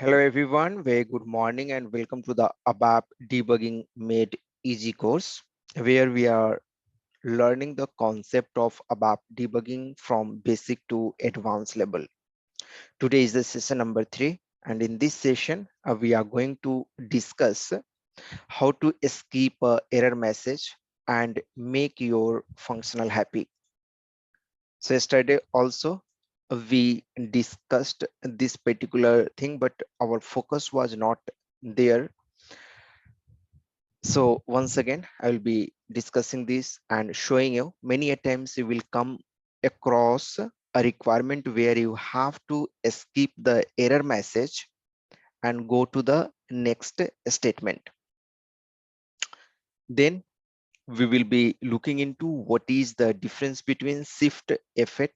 Hello everyone, very good morning and welcome to the ABAP Debugging Made Easy course, where we are learning the concept of ABAP debugging from basic to advanced level. Today is the session number 3, and in this session, we are going to discuss how to escape a error message and make your functional happy. So yesterday also we discussed this particular thing, but our focus was not there. So once again, I will be discussing this and showing you many a times you will come across a requirement where you have to skip the error message and go to the next statement. Then we will be looking into what is the difference between shift F8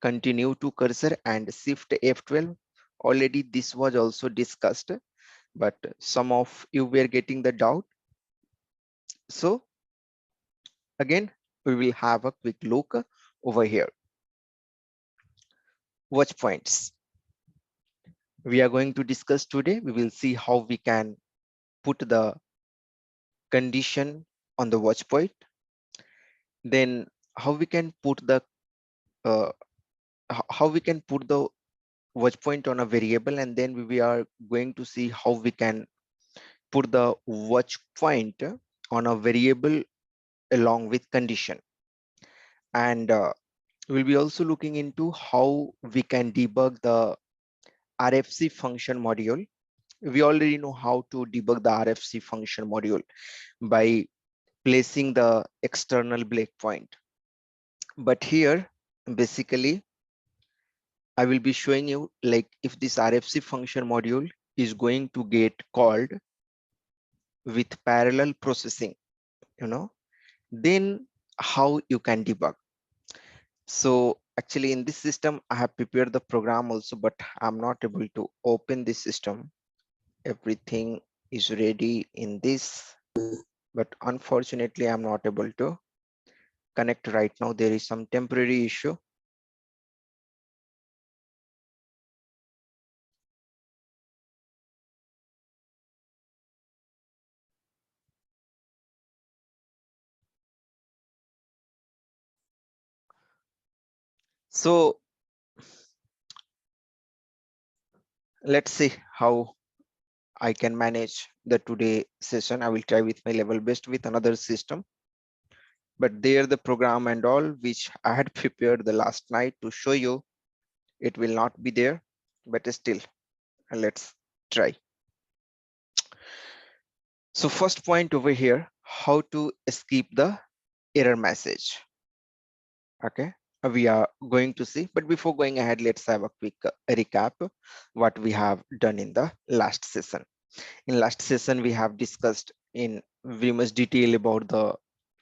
continue to cursor and shift F12. Already this was also discussed, but some of you were getting the doubt. So again, we will have a quick look over here. Watch points. We are going to discuss today. We will see how we can put the condition on the watch point. Then how we can put the uh, how we can put the watch point on a variable, and then we are going to see how we can put the watch point on a variable along with condition. And we'll be also looking into how we can debug the RFC function module. We already know how to debug the RFC function module by placing the external breakpoint. But here, basically, I will be showing you like if this RFC function module is going to get called with parallel processing, then how you can debug. So actually in this system, I have prepared the program also, but I'm not able to open this system. Everything is ready in this, but unfortunately, I'm not able to connect right now. There is some temporary issue. So let's see how I can manage the today session. I will try with my level best with another system, but there the program and all which I had prepared the last night to show you, it will not be there, but still let's try. So first point over here, how to escape the error message. Okay, we are going to see, but before going ahead, let's have a quick recap what we have done in the last session. In last session, we have discussed in very much detail about the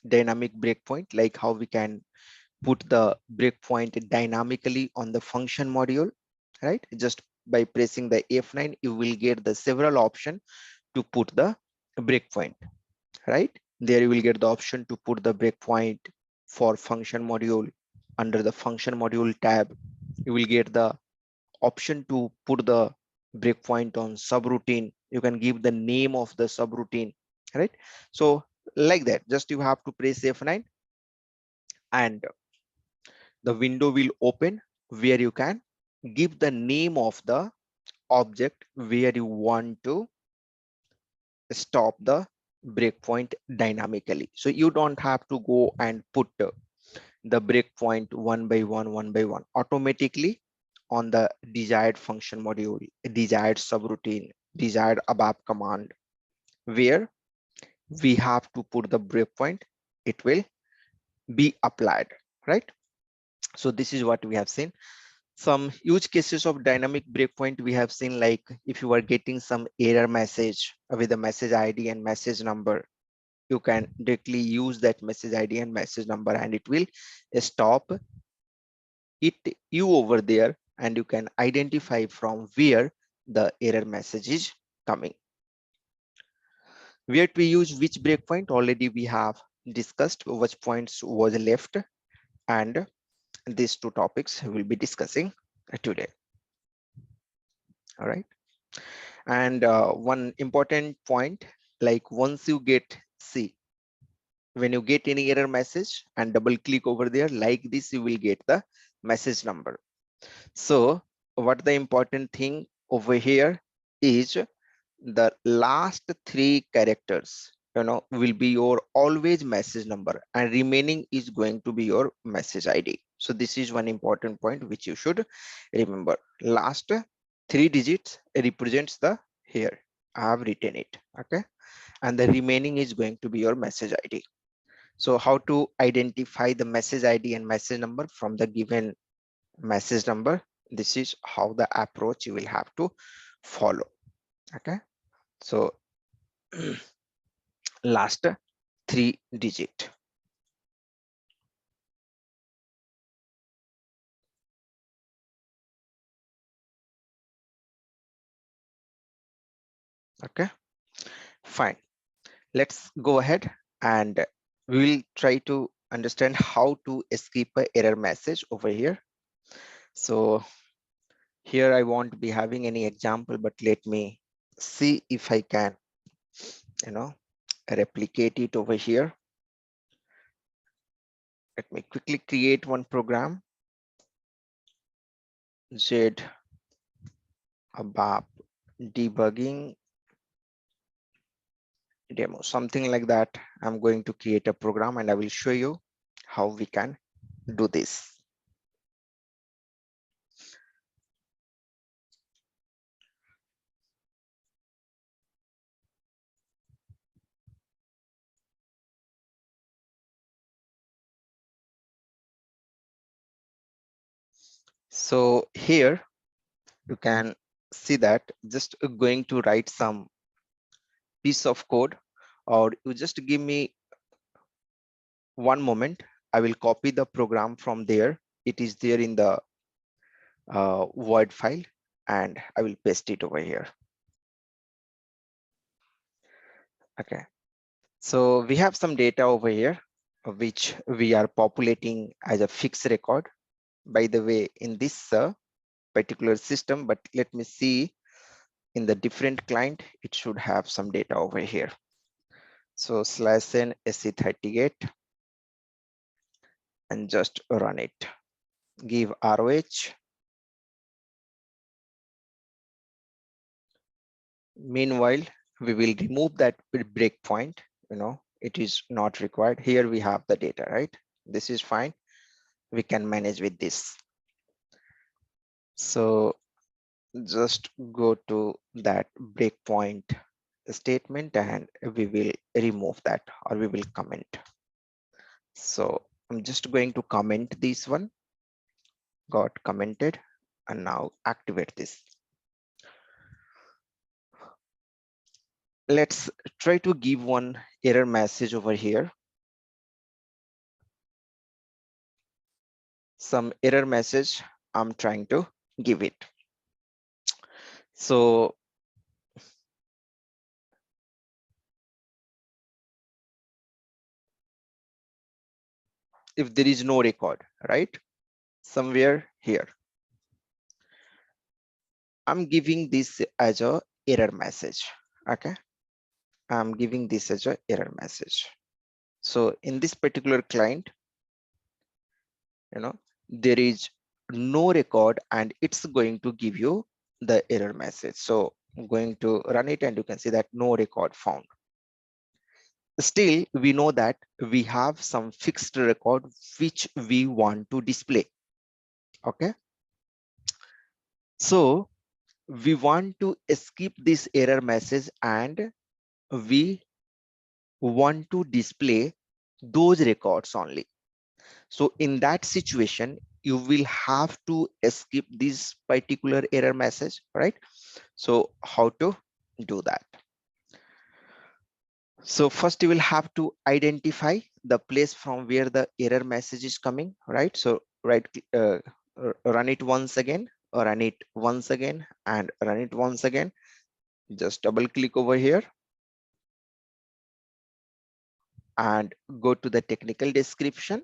dynamic breakpoint, like how we can put the breakpoint dynamically on the function module, right? Just by pressing the F9, you will get the several option to put the breakpoint, right? There you will get the option to put the breakpoint for function module. Under the function module tab, you will get the option to put the breakpoint on subroutine. You can give the name of the subroutine, right? So like that, just you have to press F9 and the window will open where you can give the name of the object where you want to stop the breakpoint dynamically. So you don't have to go and put the breakpoint one by one. Automatically on the desired function module, desired subroutine, desired ABAP command, where we have to put the breakpoint, it will be applied, right? So this is what we have seen. Some use cases of dynamic breakpoint we have seen, like if you are getting some error message with the message ID and message number, you can directly use that message ID and message number and it will stop it you over there, and you can identify from where the error message is coming. Where to use which breakpoint, already we have discussed which points was left, and these two topics we'll be discussing today. All right. And one important point, like once you get, see, when you get any error message and double click over there like this, you will get the message number. So what the important thing over here is the last three characters, will be your always message number, and remaining is going to be your message ID. So this is one important point which you should remember. Last three digits represents the here. I have written it, okay, and the remaining is going to be your message ID. So how to identify the message ID and message number from the given message number? This is how the approach you will have to follow. Okay, so last three digit. Okay, fine. Let's go ahead and we'll try to understand how to escape a error message over here. So here I won't be having any example, but let me see if I can, replicate it over here. Let me quickly create one program. Z ABAP debugging demo, something like that. I'm going to create a program and I will show you how we can do this. So here you can see that just going to write some piece of code, or you just give me one moment. I will copy the program from there. It is there in the Word file, and I will paste it over here. Okay, so we have some data over here which we are populating as a fixed record. By the way, in this particular system, but let me see in the different client, it should have some data over here. So /n SE38 and just run it. Give ROH. Meanwhile, we will remove that breakpoint. It is not required. Here we have the data, right? This is fine. We can manage with this. So just go to that breakpoint statement and we will remove that, or we will comment. So I'm just going to comment this one, got commented, and now activate this. Let's try to give one error message over here. Some error message I'm trying to give it. So if there is no record, right? Somewhere here, I'm giving this as a error message. Okay, I'm giving this as a error message. So in this particular client, there is no record and it's going to give you the error message. So I'm going to run it and you can see that no record found. Still, we know that we have some fixed record which we want to display. Okay, so we want to skip this error message and we want to display those records only. So in that situation, you will have to skip this particular error message, right? So how to do that? So first you will have to identify the place from where the error message is coming, right? So run it once again, or run it once again, and run it once again. Just double click over here and go to the technical description.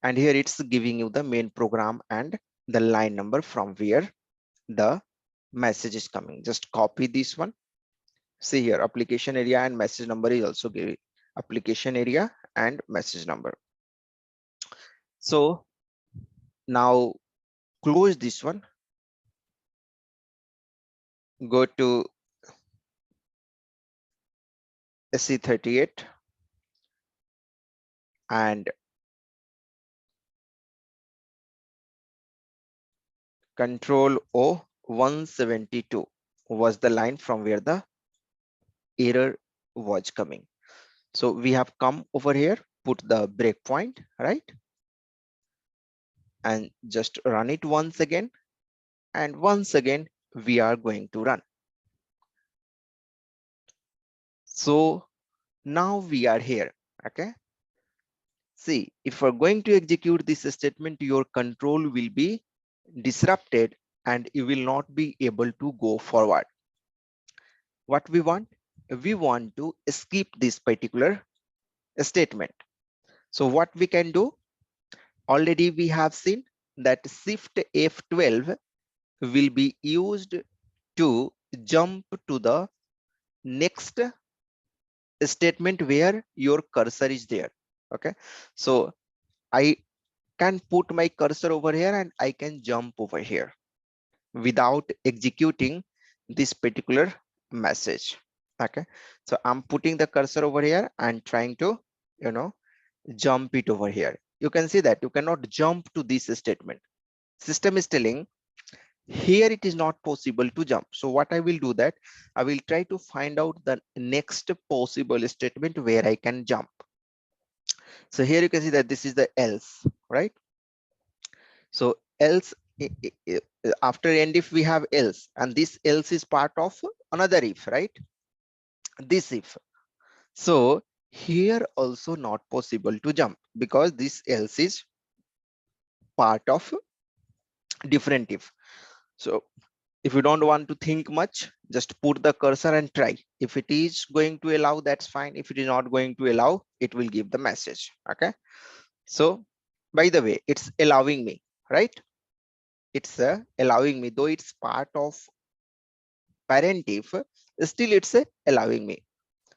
And here it's giving you the main program and the line number from where the message is coming. Just copy this one. See here, application area and message number is also given. Application area and message number. So now close this one. Go to SC38 and Control O 172 was the line from where the error was coming. So we have come over here, put the breakpoint, right? And just run it once again. And once again, we are going to run. So now we are here, okay? See, if we're going to execute this statement, your control will be disrupted and you will not be able to go forward. What we want to skip this particular statement. So what we can do, already we have seen that shift F12 will be used to jump to the next statement where your cursor is there. Okay, so I can put my cursor over here and I can jump over here without executing this particular message. Okay, so I'm putting the cursor over here and trying to, jump it over here. You can see that you cannot jump to this statement. System is telling here it is not possible to jump. So what I will do that I will try to find out the next possible statement where I can jump. So here you can see that this is the else, right? So else, after end if we have else, and this else is part of another if, right? This if. So here also not possible to jump because this else is part of different if. So if you don't want to think much, just put the cursor and try. If it is going to allow, that's fine. If it is not going to allow, it will give the message. Okay. So by the way, it's allowing me, right? It's allowing me, though it's part of parent if, still it's allowing me.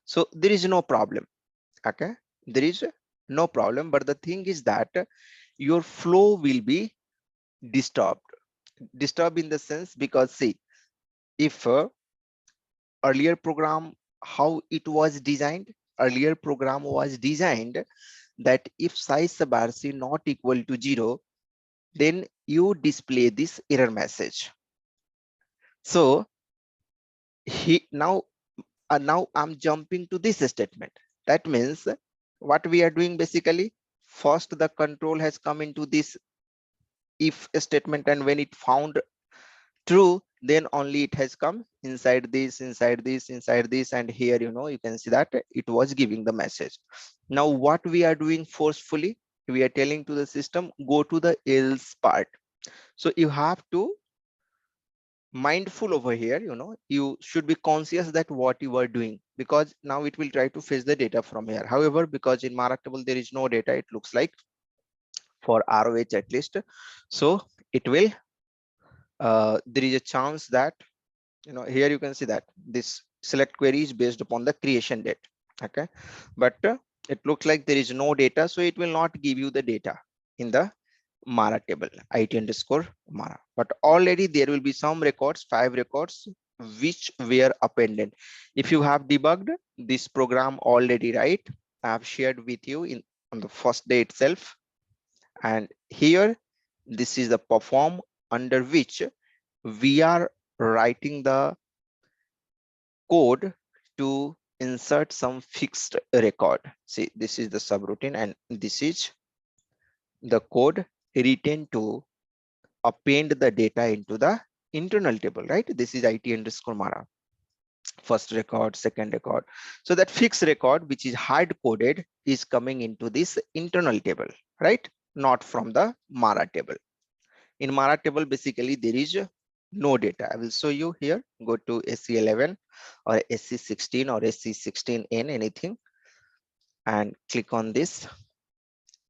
So there is no problem. Okay. There is no problem. But the thing is that your flow will be disturbed. Disturbed in the sense because see, if earlier program, how it was designed, earlier program was designed that if size sub rc not equal to 0, then you display this error message. So now I'm jumping to this statement. That means what we are doing basically, first the control has come into this if statement, and when it found true, then only it has come inside this, and here you can see that it was giving the message. Now what we are doing forcefully, we are telling to the system, go to the else part. So you have to mindful over here, you should be conscious that what you are doing, because now it will try to fetch the data from here. However, because in Mara table there is no data, it looks like, for ROH at least, so it will there is a chance that here you can see that this select query is based upon the creation date. Okay, but it looks like there is no data, so it will not give you the data in the Mara table, IT underscore Mara. But already there will be some records, 5 records, which were appended. If you have debugged this program already, right, I have shared with you on the first day itself. And here, this is the perform under which we are writing the code to insert some fixed record. See, this is the subroutine, and this is the code written to append the data into the internal table, right? This is IT underscore Mara. First record, second record. So that fixed record, which is hard coded, is coming into this internal table, right? Not from the Mara table. In Mara table, basically there is no data. I will show you here. Go to SC11 or SC16 or SC16N, anything, and click on this.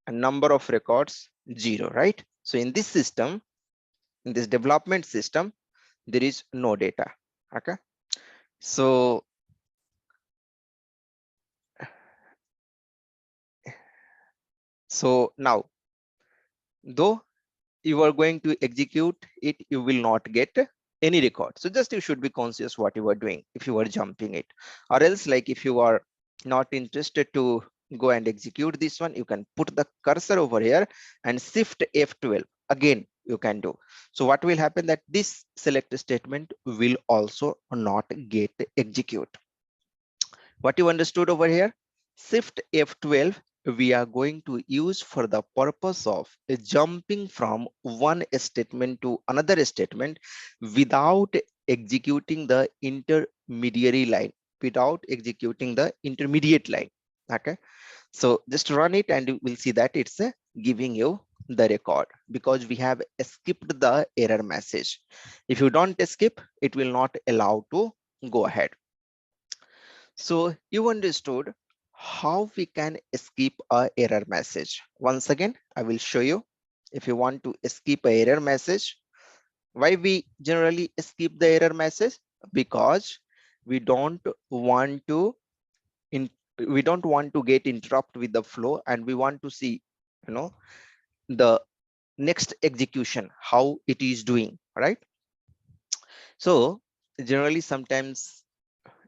A number of records 0, right? So in this system, in this development system, there is no data. Okay, so now, though you are going to execute it, you will not get any record. So just you should be conscious what you are doing if you are jumping it, or else like if you are not interested to go and execute this one, you can put the cursor over here and shift F12 again you can do. So what will happen that this select statement will also not get execute. What you understood over here? Shift F12 we are going to use for the purpose of jumping from one statement to another statement without executing the intermediary line, without executing the intermediate line. Okay, so just run it and you will see that it's giving you the record because we have skipped the error message. If you don't skip, it will not allow to go ahead. So you understood how we can skip a error message. Once again, I will show you. If you want to skip a error message, why we generally skip the error message? Because we don't want to get interrupt with the flow, and we want to see, you know, the next execution, how it is doing, right? So generally sometimes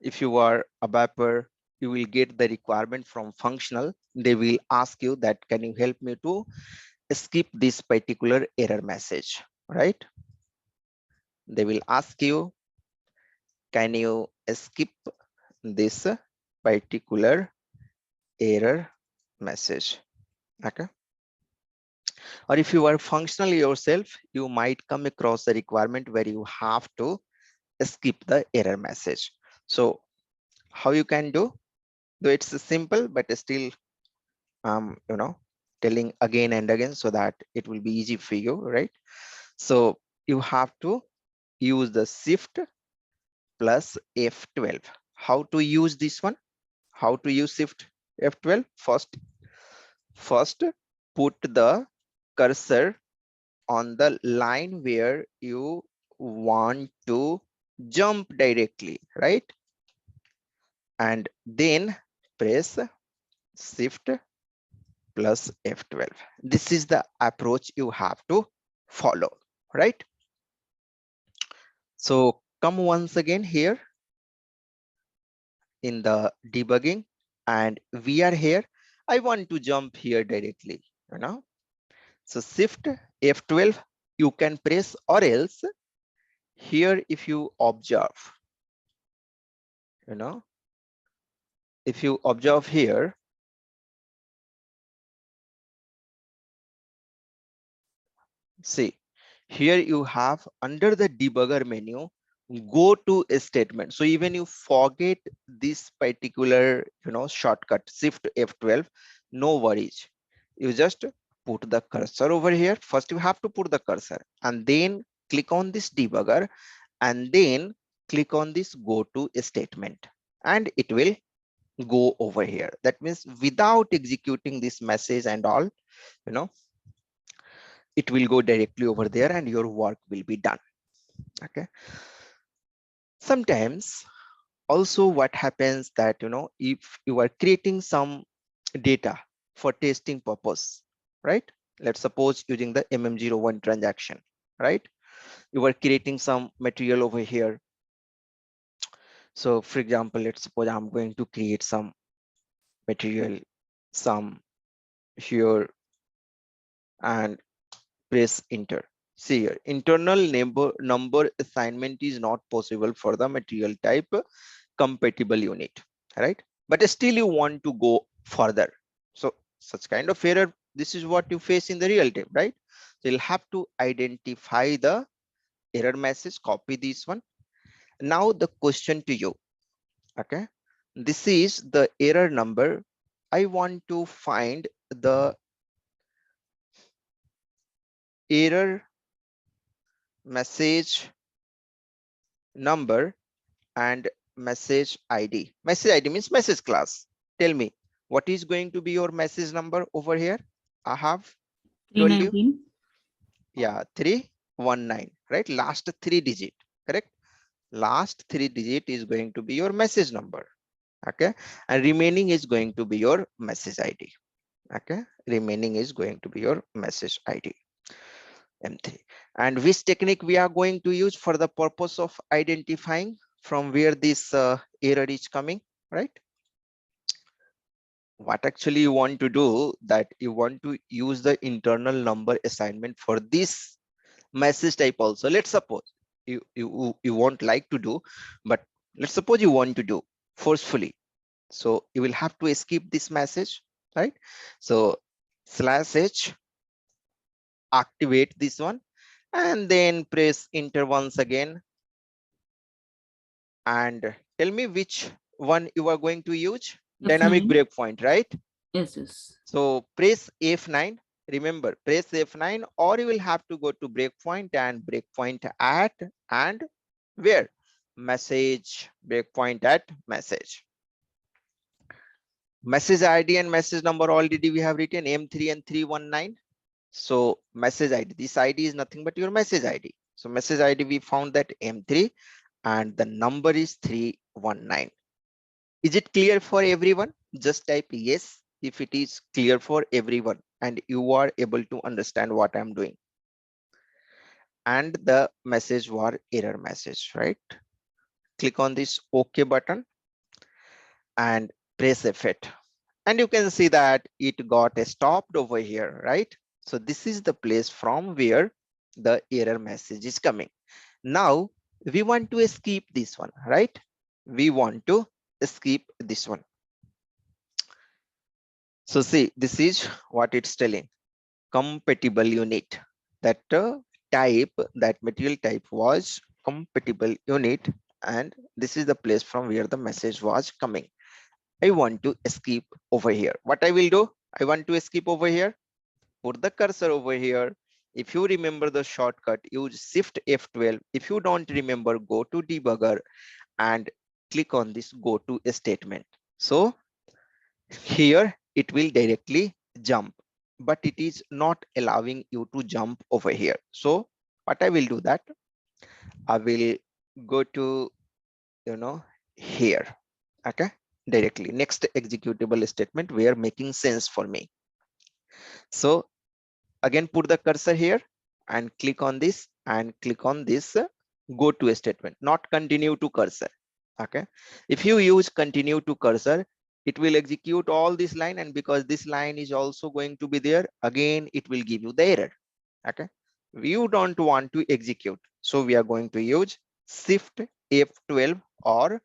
if you are a ABAPer, you will get the requirement from functional. They will ask you that, can you help me to skip this particular error message, right? They will ask you, can you skip this particular error message? Okay. Or if you are functional yourself, you might come across a requirement where you have to skip the error message. So how you can do? Though it's simple, but still telling again and again so that it will be easy for you, right? So you have to use the shift plus F12. How to use this one? How to use shift F12? First put the cursor on the line where you want to jump directly, right? And then press shift plus F12. This is the approach you have to follow, right? So come once again here in the debugging, and we are here. I want to jump here directly, So shift F12 you can press, or else here if you observe, if you observe here, see, here you have under the debugger menu, go to a statement. So even you forget this particular, shortcut, shift F12, no worries. You just put the cursor over here. First, you have to put the cursor and then click on this debugger and then click on this go to a statement, and it will go over here. That means without executing this message and all, you know, it will go directly over there and your work will be done. Okay. Sometimes also what happens that, if you are creating some data for testing purpose, right? Let's suppose using the MM01 transaction, right? You are creating some material over here. So for example, let's suppose I'm going to create some material, some here, and press enter. See here, internal number assignment is not possible for the material type compatible unit, right? But still you want to go further. So such kind of error, this is what you face in the real time, right? So you'll have to identify the error message, copy this one. Now the question to you, okay? This is the error number. I want to find the error message number and message ID. Message ID means message class. Tell me, what is going to be your message number over here? I have told you. 319. Yeah, 319, right? Last three digit, correct? Last 3 digit is going to be your message number. Okay, and remaining is going to be your message ID. Okay, remaining is going to be your message ID, M3. And which technique we are going to use for the purpose of identifying from where this error is coming, right? What actually you want to do, that you want to use the internal number assignment for this message type also. Let's suppose you won't like to do, but let's suppose you want to do forcefully. So you will have to skip this message, right? So /h, activate this one, and then press enter once again, and tell me which one you are going to use. Dynamic F9. breakpoint, right? Yes, yes. So press F9. Remember, press F9, or you will have to go to breakpoint and breakpoint at, and where? Message, breakpoint at message. Message ID and message number already we have written M3 and 319. So message ID, this ID is nothing but your message ID. So message ID, we found that M3 and the number is 319. Is it clear for everyone? Just type yes if it is clear for everyone and you are able to understand what I'm doing. And the message was error message, right? Click on this OK button and press F8. And you can see that it got stopped over here, right? So this is the place from where the error message is coming. Now we want to skip this one, right? We want to skip this one. So see, this is what it's telling. Compatible unit. That type, that material type was compatible unit, and this is the place from where the message was coming. I want to skip over here. What I will do? I want to skip over here. Put the cursor over here. If you remember the shortcut, use Shift F12. If you don't remember, go to debugger and click on this go to statement. So here it will directly jump, but it is not allowing you to jump over here. So what I will do, that I will go to, here. Okay, directly next executable statement where making sense for me. So again, put the cursor here and click on this and click on this go to statement, not continue to cursor. Okay, if you use continue to cursor, it will execute all this line, and because this line is also going to be there, again it will give you the error. Okay, you don't want to execute, so we are going to use Shift F12 or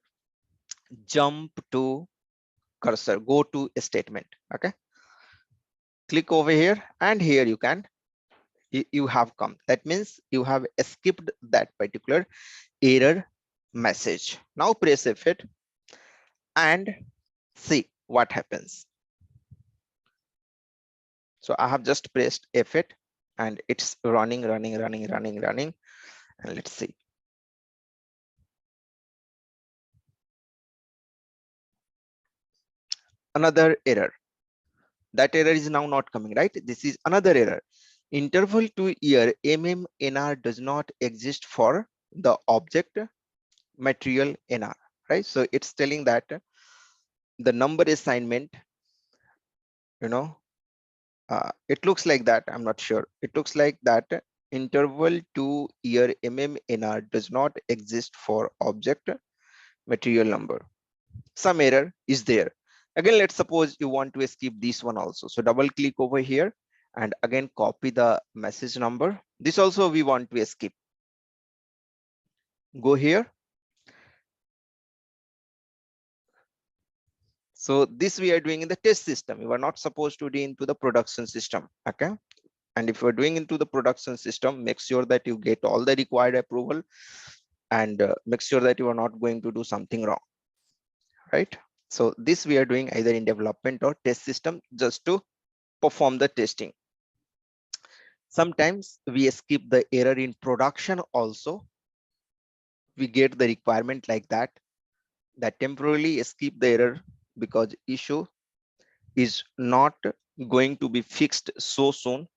jump to cursor, go to statement. Okay, click over here, and here you can, you have come. That means you have skipped that particular error message. Now press F8 and see what happens. So I have just pressed F8 and it's running. And let's see. Another error. That error is now not coming, right? This is another error. Interval to year MMNR does not exist for the object material NR, right? So it's telling that the number assignment, it looks like that. I'm not sure. It looks like that interval to year MMNR does not exist for object material number. Some error is there. Again, let's suppose you want to skip this one also. So double click over here and again copy the message number. This also we want to skip. Go here. So this we are doing in the test system. You are not supposed to do into the production system. Okay. And if you're doing into the production system, make sure that you get all the required approval and make sure that you are not going to do something wrong, right? So this we are doing either in development or test system just to perform the testing. Sometimes we skip the error in production also. We get the requirement like that temporarily skip the error because issue is not going to be fixed so soon.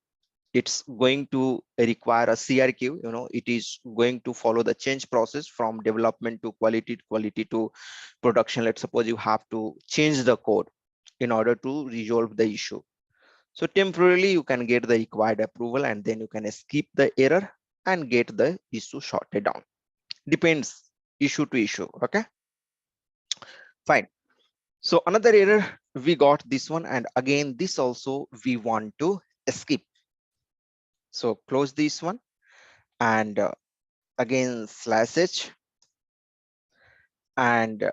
it's going to require a CRQ, it is going to follow the change process from development to quality to production. Let's suppose you have to change the code in order to resolve the issue. So temporarily you can get the required approval and then you can skip the error and get the issue sorted down. Depends issue to issue. Okay, fine. So another error, we got this one, and again this also we want to skip. So close this one and again /h, and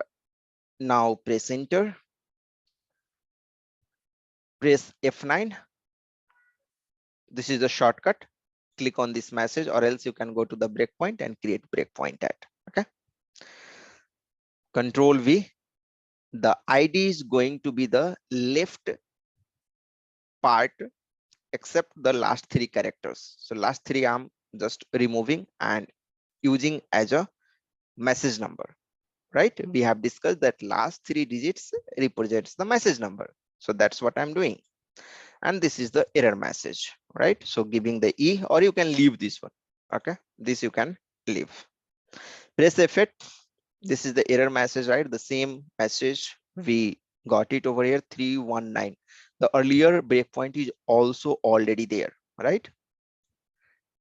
now press enter, press F9. This is the shortcut. Click on this message, or else you can go to the breakpoint and create breakpoint at. Okay, Control V. The ID is going to be the left part except the last three characters. So last three I'm just removing and using as a message number, right? We have discussed that last three digits represents the message number. So that's what I'm doing. And this is the error message, right? So giving the E, or you can leave this one. Okay, this you can leave. Press F8. This is the error message, right? The same message we got it over here, 319. The earlier breakpoint is also already there, right?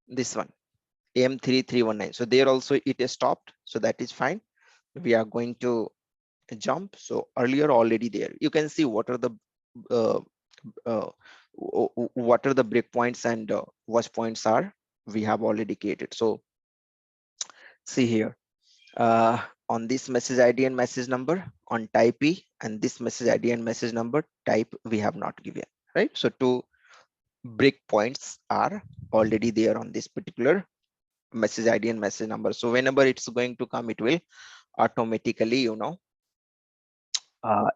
This one, M3319. So there also it is stopped, so that is fine. We are going to jump. So earlier already there. You can see what are the uh, breakpoints and watch points are we have already created. So see here, on this message ID and message number on type E, and this message ID and message number type we have not given, right? So two breakpoints are already there on this particular message ID and message number. So whenever it's going to come, it will automatically,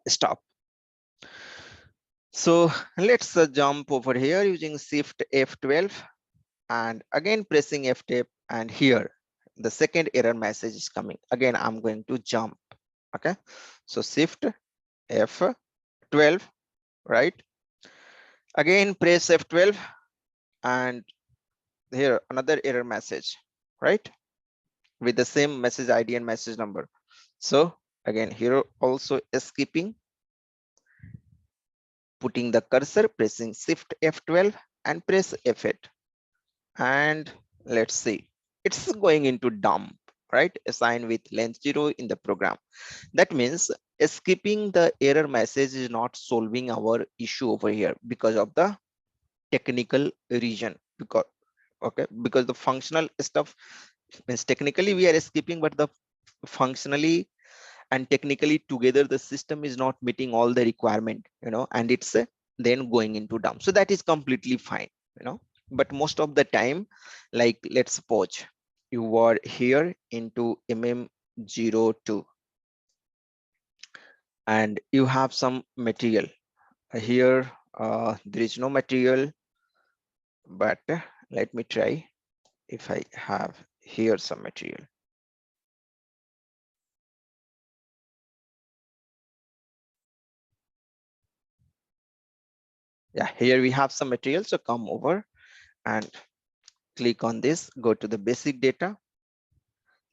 stop. So let's jump over here using Shift F12 and again pressing F12, and here the second error message is coming. Again, I'm going to jump. Okay, so Shift F12, right? Again, press F12, and here another error message, right? With the same message ID and message number. So again, here also skipping, putting the cursor, pressing Shift F12 and press F8. And let's see, it's going into dump, right? Assign with length 0 in the program. That means skipping the error message is not solving our issue over here because of the technical region. Because the functional stuff means technically we are skipping, but the functionally and technically together the system is not meeting all the requirement, and it's then going into dump. So that is completely fine, but most of the time, like let's suppose you were here into mm02 and you have some material here. There is no material, but let me try if I have here some material. Yeah, here we have some material. So come over and click on this, go to the basic data,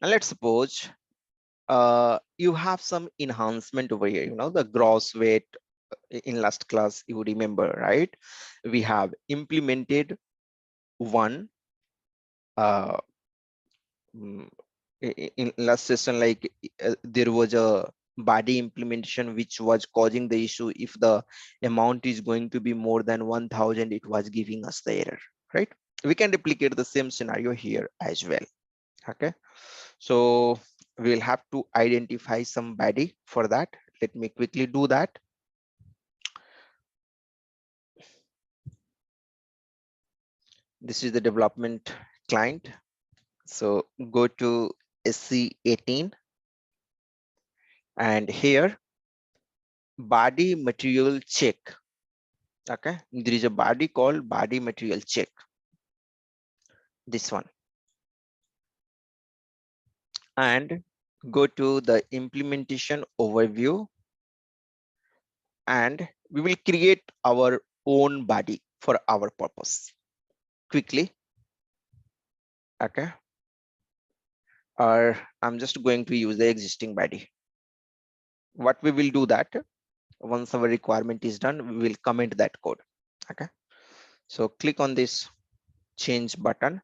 and let's suppose you have some enhancement over here, the gross weight. In last class you remember, right? We have implemented one mm, in last session, like there was a body implementation which was causing the issue. If the amount is going to be more than 1000, it was giving us the error, right? We can replicate the same scenario here as well. Okay, so we'll have to identify some body for that. Let me quickly do that. This is the development client. So go to SC18, and here body material check. Okay, there is a body called body material check, this one, and go to the implementation overview, and we will create our own body for our purpose. quickly. Okay, or I'm just going to use the existing body. What we will do that once our requirement is done, we will comment that code. Okay, so click on this change button.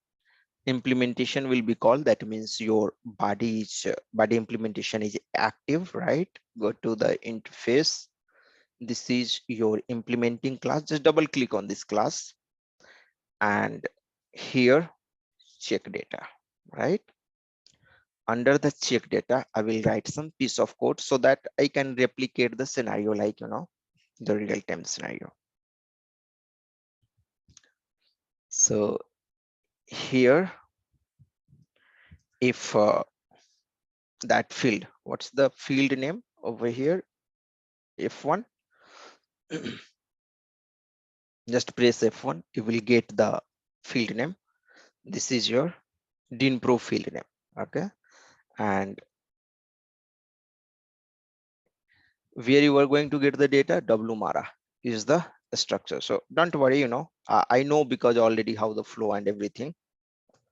Implementation will be called, that means your body is body implementation is active, right? Go to the interface. This is your implementing class. Just double click on this class, and here check data, right? Under the check data, I will write some piece of code so that I can replicate the scenario, like, the real-time scenario. So here, if that field, what's the field name over here? F1. Just press F1, you will get the field name. This is your DINPro field name. Okay, and where you are going to get the data, WMARA is the structure. So don't worry, I know because already how the flow and everything,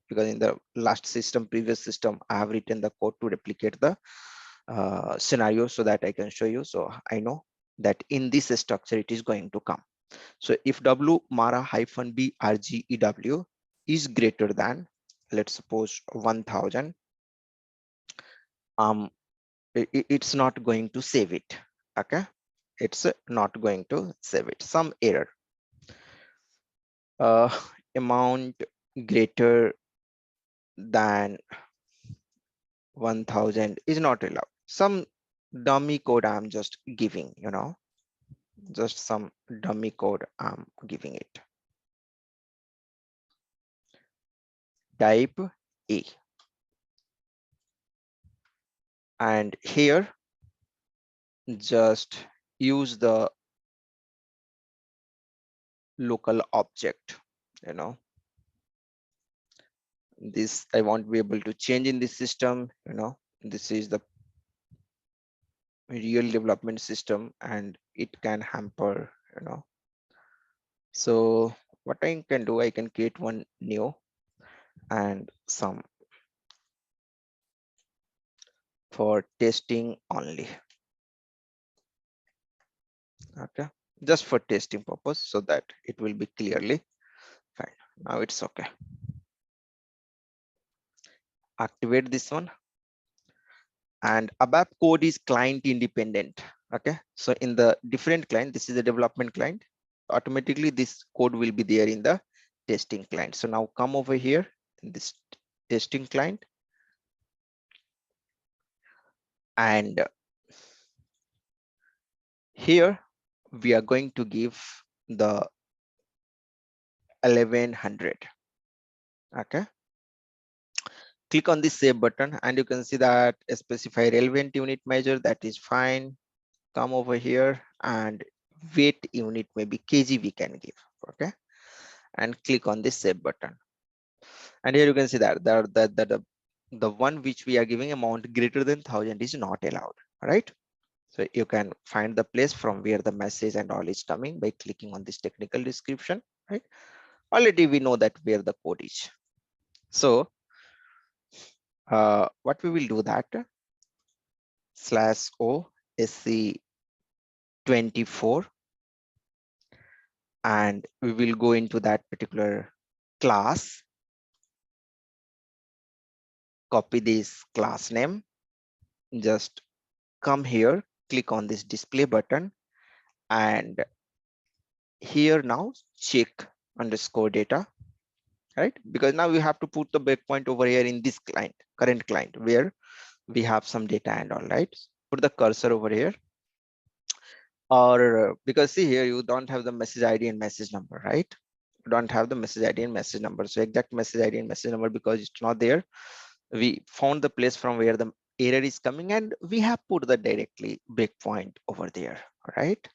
because in the last system, previous system, I have written the code to replicate the scenario so that I can show you. So I know that in this structure it is going to come. So if WMARA -B RGEW is greater than, let's suppose 1000, it's not going to save it. Okay, it's not going to save it. Some error. Amount greater than 1000 is not allowed. Some dummy code I'm just giving, just some dummy code I'm giving it. Type A. And here, just use the local object, this I won't be able to change in this system. This is the real development system and it can hamper. So what I can do, I can create one new and some for testing only. Okay, just for testing purpose, so that it will be clearly fine. Now it's okay. Activate this one. And ABAP code is client independent. Okay, so in the different client, this is a development client, automatically this code will be there in the testing client. So now come over here in this testing client, and here we are going to give the 1100. Okay, click on this save button and you can see that specify relevant unit measure, that is fine. Come over here and weight unit, maybe kg we can give. Okay, and click on this save button, and here you can see that the one which we are giving amount greater than 1000 is not allowed, right? So you can find the place from where the message and all is coming by clicking on this technical description, right? Already we know that where the code is. So what we will do that /o sc24, and we will go into that particular class, copy this class name, just come here, click on this display button, and here now check underscore data, right? Because now we have to put the breakpoint over here in this client, current client, where we have some data and all, right? Put the cursor over here, or because see here, you don't have the message ID and message number, right? You don't have the message ID and message number. So exact message ID and message number, because it's not there, we found the place from where the error is coming and we have put the directly breakpoint over there. All right,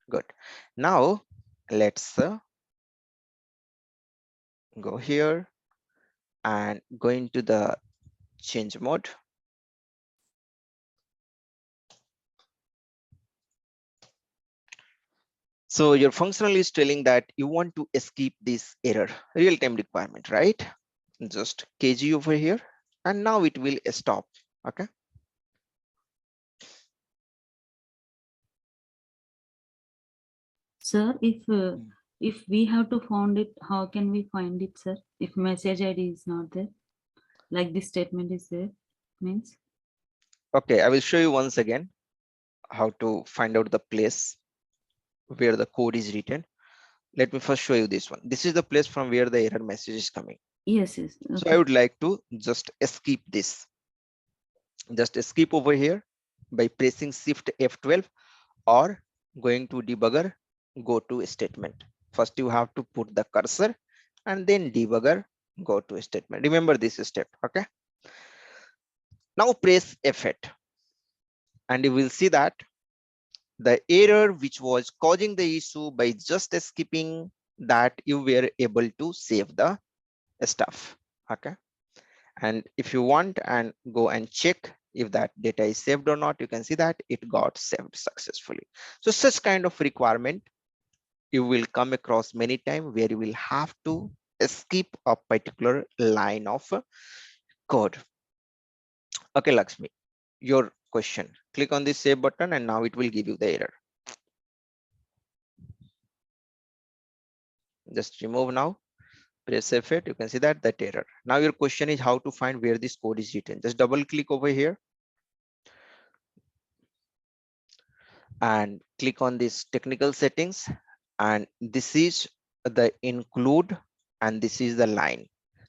good. Now let's go here and go into the change mode. So your functional is telling that you want to escape this error, real-time requirement, right? Just kg over here, and now it will stop. Okay. Sir, if we have to find it, how can we find it, sir? If message ID is not there, like this statement is there, means. Okay, I will show you once again how to find out the place where the code is written. Let me first show you this one. This is the place from where the error message is coming. Yes, yes. So I Okay. would like to just escape this. Just escape over here by pressing Shift F12 or going to debugger, go to statement. First you have to put the cursor and then debugger, go to statement. Remember this step, okay? Now press F8 and you will see that the error which was causing the issue, by just skipping that, you were able to save the stuff, okay? And if you want and go and check if that data is saved or not, you can see that it got saved successfully. So such kind of requirement you will come across many times where you will have to skip a particular line of code. Okay, Lakshmi, your question. Click on this save button and now it will give you the error. Just remove now. Press F8, you can see that error. Now your question is how to find where this code is written. Just double click over here and click on this technical settings, and this is the include and this is the line.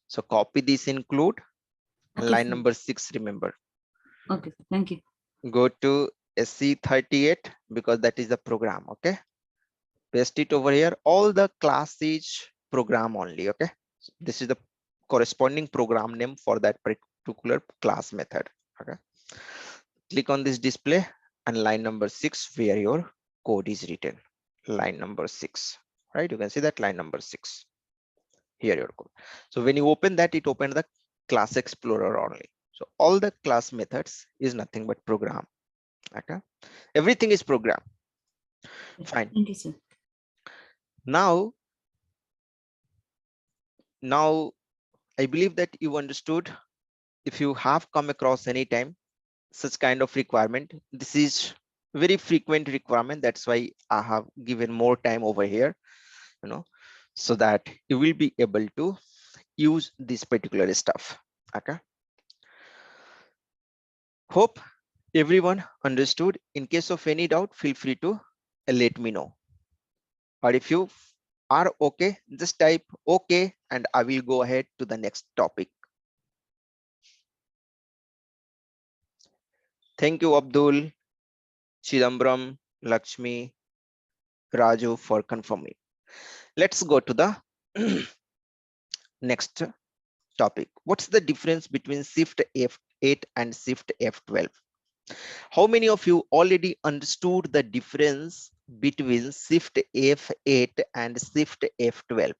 So copy this include and Okay, line sir. number 6, remember. Okay, thank you. Go to SC38 because that is the program, okay? Paste it over here. All the class is program only, okay? So this is the corresponding program name for that particular class method, okay? Click on this display and line number 6 where your code is written. Line number 6, right? You can see that line number 6 here your code. So when you open that, it opened the class explorer only. So all the class methods is nothing but program, okay? Everything is program. Fine. Thank you, sir. Now I believe that you understood. If you have come across any time such kind of requirement, this is very frequent requirement. That's why I have given more time over here, so that you will be able to use this particular stuff. Okay. Hope everyone understood. In case of any doubt, feel free to let me know. Or if you are okay, just type okay and I will go ahead to the next topic. Thank you, Abdul, Chidambaram, Lakshmi, Raju for confirming. Let's go to the next topic. What's the difference between Shift F8 and Shift F12? How many of you already understood the difference between Shift F8 and Shift F12?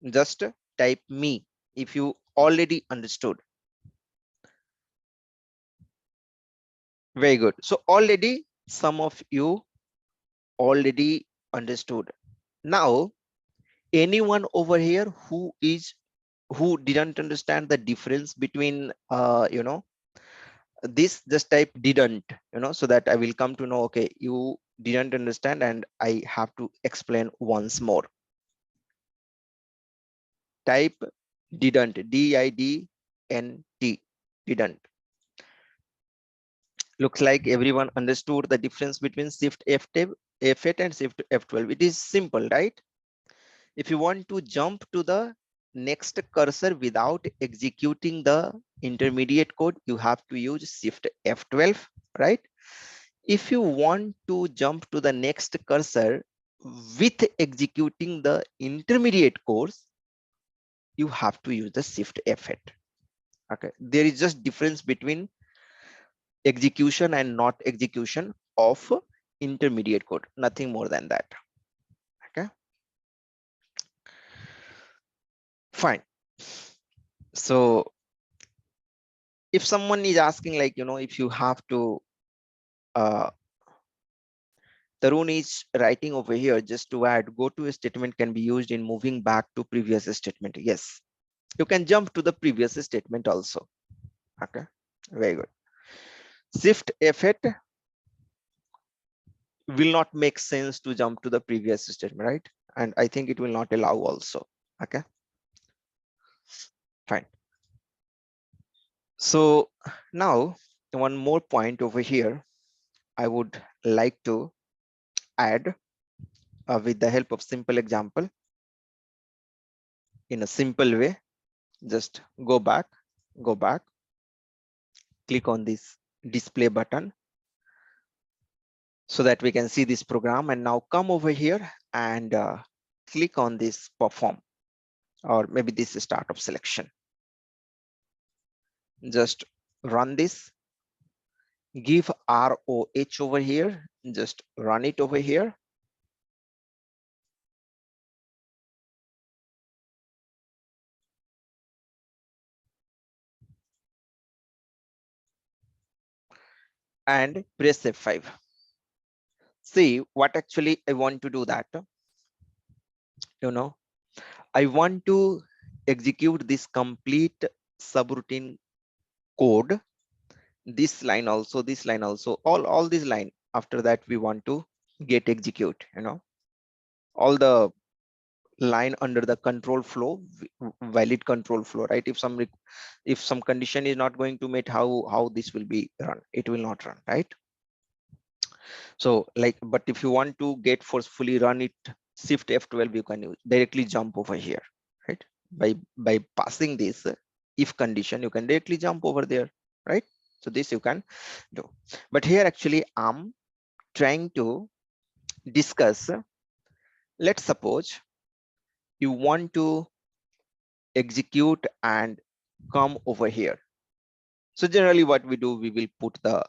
Just type me if you already understood. Very good. So already some of you already understood. Now, anyone over here who didn't understand the difference between this, just type didn't, so that I will come to know, okay, you didn't understand and I have to explain once more. Type didn't, D-I-D-N-T, didn't. Looks like everyone understood the difference between Shift F8 and Shift F12. It is simple, right? If you want to jump to the next cursor without executing the intermediate code, you have to use Shift F12, right? If you want to jump to the next cursor with executing the intermediate course, you have to use the Shift F8. Okay, there is just difference between execution and not execution of intermediate code, nothing more than that. Okay, fine. So if someone is asking, like, if you have to Tarun is writing over here, just to add, go to statement can be used in moving back to previous statement. Yes, you can jump to the previous statement also. Okay, very good. Shift F8 will not make sense to jump to the previous statement, right? And I think it will not allow also. Okay, fine. So now one more point over here I would like to add with the help of simple example in a simple way. Just go back, click on this display button so that we can see this program, and now come over here and click on this perform, or maybe this is startup selection. Just run this, give ROH over here, just run it over here. And press F5. See what actually I want to do that, I want to execute this complete subroutine code, this line also, this line also, all this line. After that we want to get execute, all the line under the control flow, valid control flow, right? If some condition is not going to meet, how this will be run, it will not run, right? So like, but if you want to get forcefully run it, shift F12, you can use directly jump over here, right? By passing this if condition, you can directly jump over there, right? So this you can do. But here actually I'm trying to discuss, let's suppose you want to execute and come over here. So generally what we do, we will put the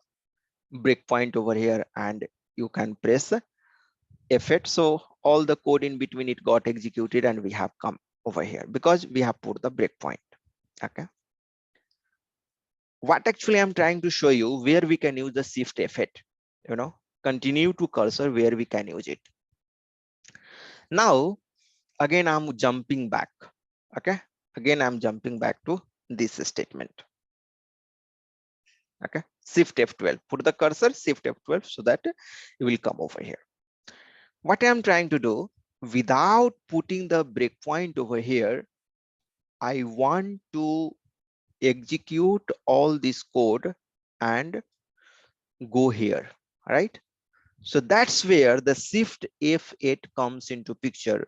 breakpoint over here and you can press F8. So all the code in between it got executed and we have come over here because we have put the breakpoint. Okay. What actually I'm trying to show you, where we can use the shift F8, continue to cursor where we can use it. Now, again, I'm jumping back. Okay. Again, I'm jumping back to this statement. Okay. Shift F12, put the cursor, shift F12 so that you will come over here. What I'm trying to do, without putting the breakpoint over here, I want to execute all this code and go here, right? So that's where the shift F8 comes into picture.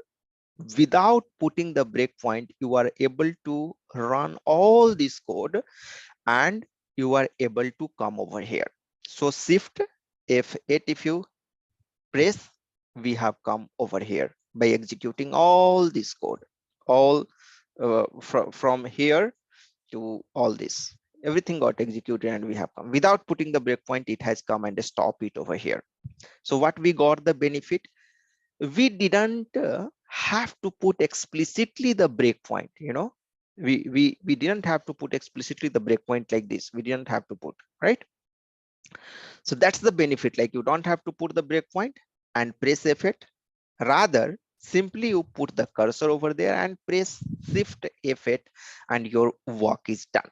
Without putting the breakpoint, you are able to run all this code and you are able to come over here. So shift F8, if you press, we have come over here by executing all this code, all from here to all this. Everything got executed and we have come. Without putting the breakpoint, it has come and stop it over here. So what we got the benefit, we didn't have to put explicitly the breakpoint, we didn't have to put explicitly the breakpoint like this. We didn't have to put, right? So that's the benefit. Like, you don't have to put the breakpoint and press F8. Rather, simply you put the cursor over there and press shift F8 and your work is done.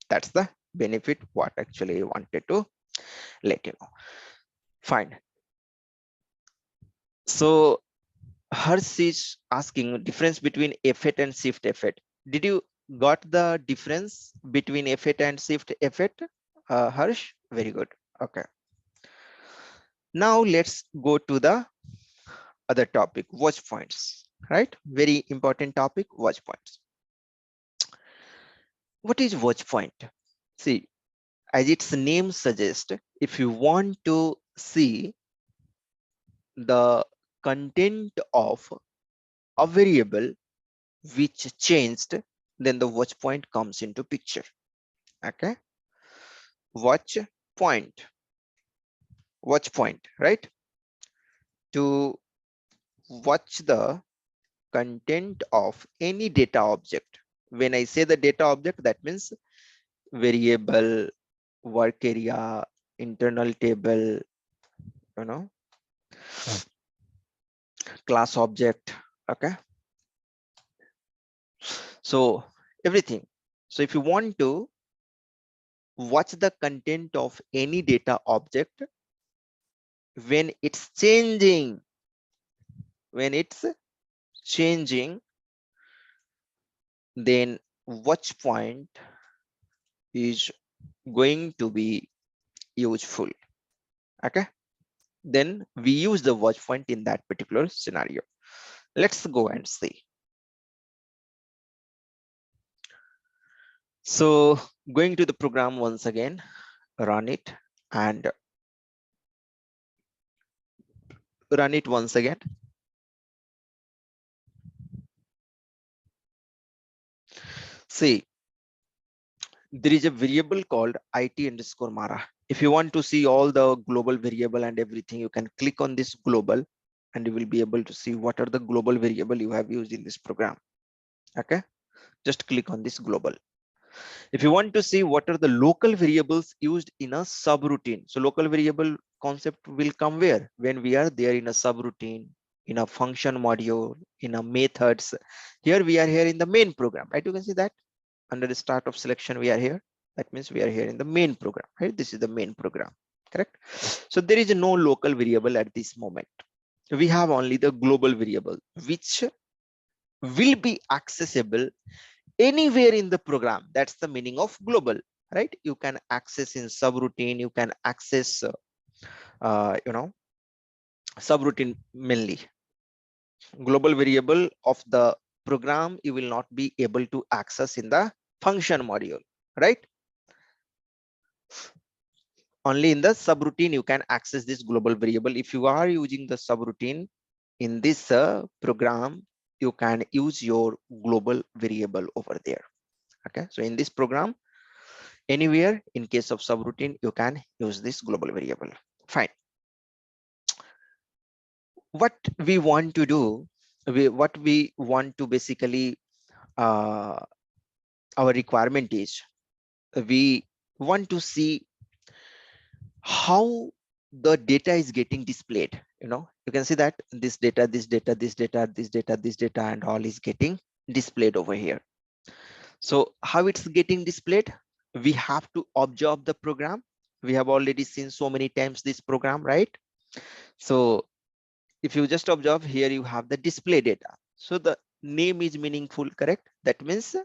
That's the benefit what actually I wanted to let you know. Fine. So Harsh is asking difference between F8 and shift F8. Did you got the difference between F8 and shift F8, Harsh? Very good. Okay. Now let's go to the other topic, watch points, right? Very important topic, watch points. What is watch point? See, as its name suggests, if you want to see the content of a variable which changed, then the watch point comes into picture. Okay, watch point, right? To watch the content of any data object. When I say the data object, that means variable, work area, internal table, class object. Okay, so everything. So if you want to watch the content of any data object when it's changing, when it's changing, then watch point is going to be useful. Okay, then we use the watch point in that particular scenario. Let's go and see. So going to the program once again, run it and run it once again. See, there is a variable called IT underscore Mara. If you want to see all the global variable and everything, you can click on this global and you will be able to see what are the global variable you have used in this program. Okay, just click on this global. If you want to see what are the local variables used in a subroutine, so local variable concept will come where? When we are there in a subroutine, in a function module, in a methods. Here we are here in the main program, right? You can see that under the start of selection we are here. That means we are here in the main program, right? This is the main program, correct? So there is no local variable at this moment. We have only the global variable, which will be accessible anywhere in the program. That's the meaning of global, right? You can access in subroutine, you can access subroutine mainly. Global variable of the program you will not be able to access in the function module, right? Only in the subroutine you can access this global variable. If you are using the subroutine in this program, you can use your global variable over there. Okay, so in this program, anywhere in case of subroutine, you can use this global variable. Fine. What we want to do, what we want to basically, uh, our requirement is, we want to see how the data is getting displayed. You can see that this data, this data, this data, this data, this data, and all is getting displayed over here. So how it's getting displayed? We have to observe the program. We have already seen so many times this program, right? So if you just observe here, you have the display data. So the name is meaningful, correct? That means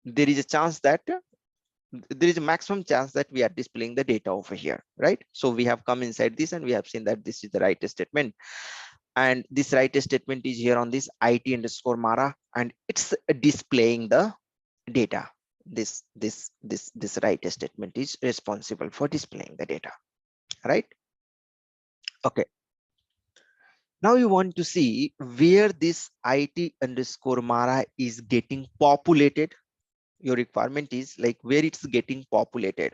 there is a chance that there is a maximum chance that we are displaying the data over here, right? So we have come inside this and we have seen that this is the right statement, and this right statement is here on this IT underscore Mara, and it's displaying the data. This right statement is responsible for displaying the data, right? Okay, now you want to see where this IT underscore Mara is getting populated. Your requirement is like where it's getting populated.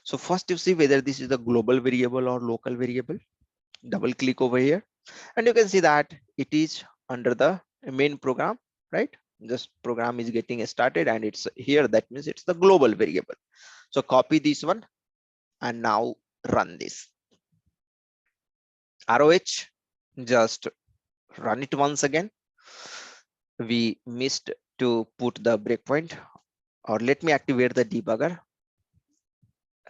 So first you see whether this is a global variable or local variable. Double click over here and you can see that it is under the main program, right? This program is getting started and it's here. That means it's the global variable. So copy this one and now run this. ROH, just run it once again. We missed to put the breakpoint, or let me activate the debugger.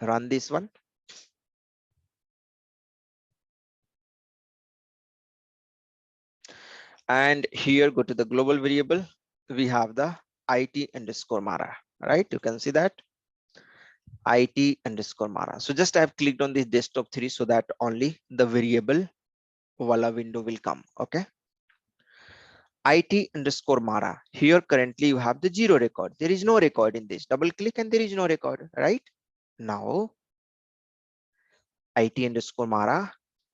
Run this one. And here go to the global variable. We have the IT underscore Mara, right? You can see that IT underscore Mara. So just I have clicked on this desktop 3 so that only the variable Wala window will come. Okay. IT underscore Mara. Here currently you have the 0 record. There is no record in this. Double click and there is no record, right? Now IT underscore Mara,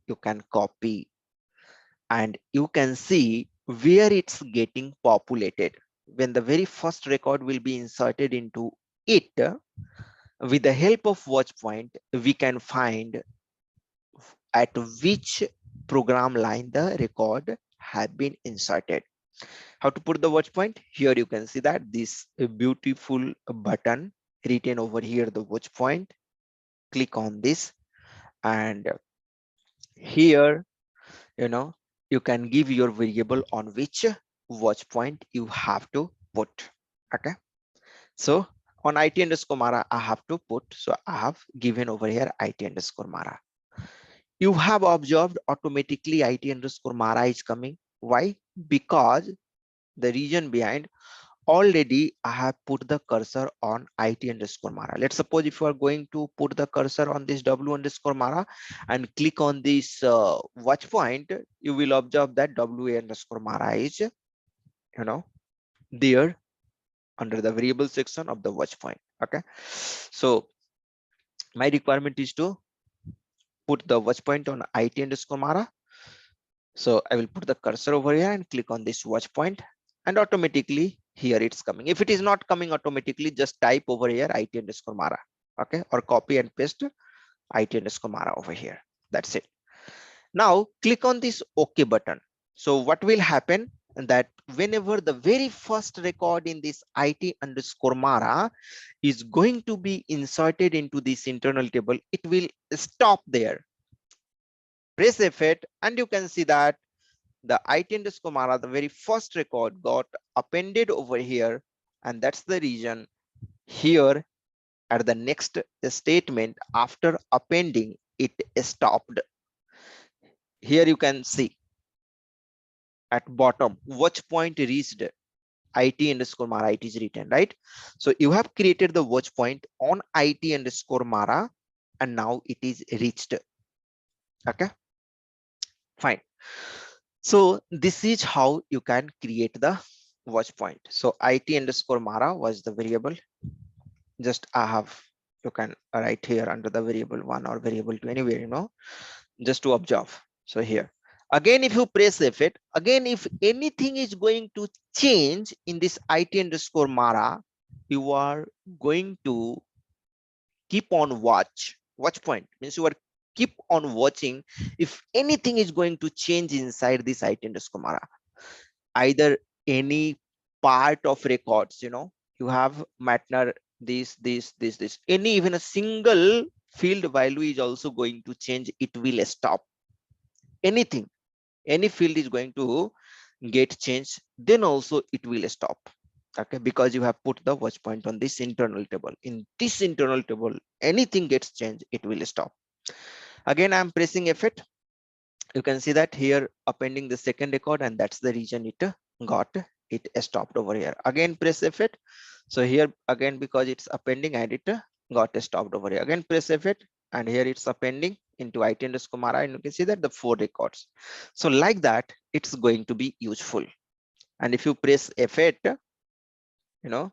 you can copy and you can see where it's getting populated. When the very first record will be inserted into it, with the help of watch point, we can find at which program line the record have been inserted. How to put the watch point? Here you can see that this beautiful button written over here, the watch point. Click on this and Here, you know, you can give your variable on which watch point you have to put. Okay, so on it underscore mara I have to put, so I have given over here it underscore mara. You have observed automatically it underscore mara is coming. Why? Because the reason behind, already I have put the cursor on it underscore mara. Let's suppose if you are going to put the cursor on this w underscore mara and click on this watch point, you will observe that w underscore mara is, you know, there under the variable section of the watch point. Okay, so my requirement is to put the watch point on it underscore mara. So I will put the cursor over here and click on this watch point, and automatically here it's coming. If it is not coming automatically, just type over here it underscore mara. Okay, or copy and paste it underscore mara over here. That's it. Now click on this OK button. So what will happen, that whenever the very first record in this it underscore mara is going to be inserted into this internal table, it will stop there. Press F8 and you can see that the it underscore mara, the very first record, got appended over here, and that's the reason here at the next statement after appending it stopped. Here you can see at bottom watch point reached it underscore mara, it is written, right? So you have created the watch point on it underscore mara and now it is reached. Okay, fine. So this is how you can create the watch point. So it underscore mara was the variable. Just I have, you can write here under the variable 1 or variable 2, anywhere, you know, just to observe. So here again, if you press F8 again, if anything is going to change in this it underscore mara, you are going to keep on watch point means you are keep on watching if anything is going to change inside this it underscore mara, either any part of records, you know, you have Matner, this, any even a single field value is also going to change, it will stop. Anything, any field is going to get changed, then also it will stop. Okay, because you have put the watch point on this internal table. In this internal table, anything gets changed, it will stop. Again, I'm pressing F8. You can see that here appending the second record, and that's the reason it got it stopped over here. Again press F8. So here again, because it's appending and it got stopped over here. Again press F8 and here it's appending into it underscore mara, and you can see that the 4 records. So like that it's going to be useful. And if you press F8, you know,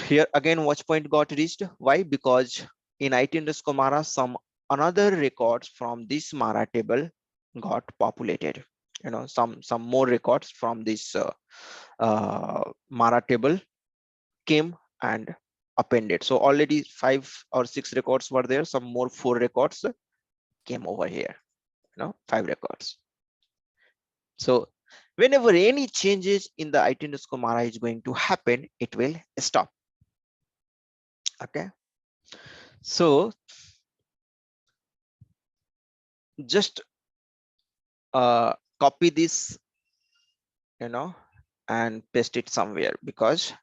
here again watch point got reached. Why? Because in it underscore mara some another records from this mara table got populated, you know, some more records from this mara table came and appended. So already 5 or 6 records were there, some more 4 records came over here, you know, 5 records. So whenever any changes in the it underscore mara is going to happen, it will stop. Okay, so just copy this, you know, and paste it somewhere, because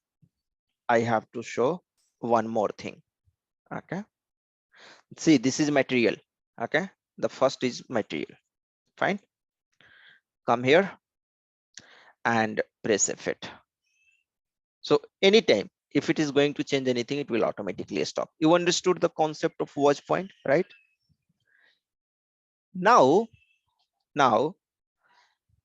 I have to show one more thing. Okay, see, this is material. Okay, the first is material. Fine, come here and press F8. So anytime if it is going to change anything, it will automatically stop. You understood the concept of watch point, right? Now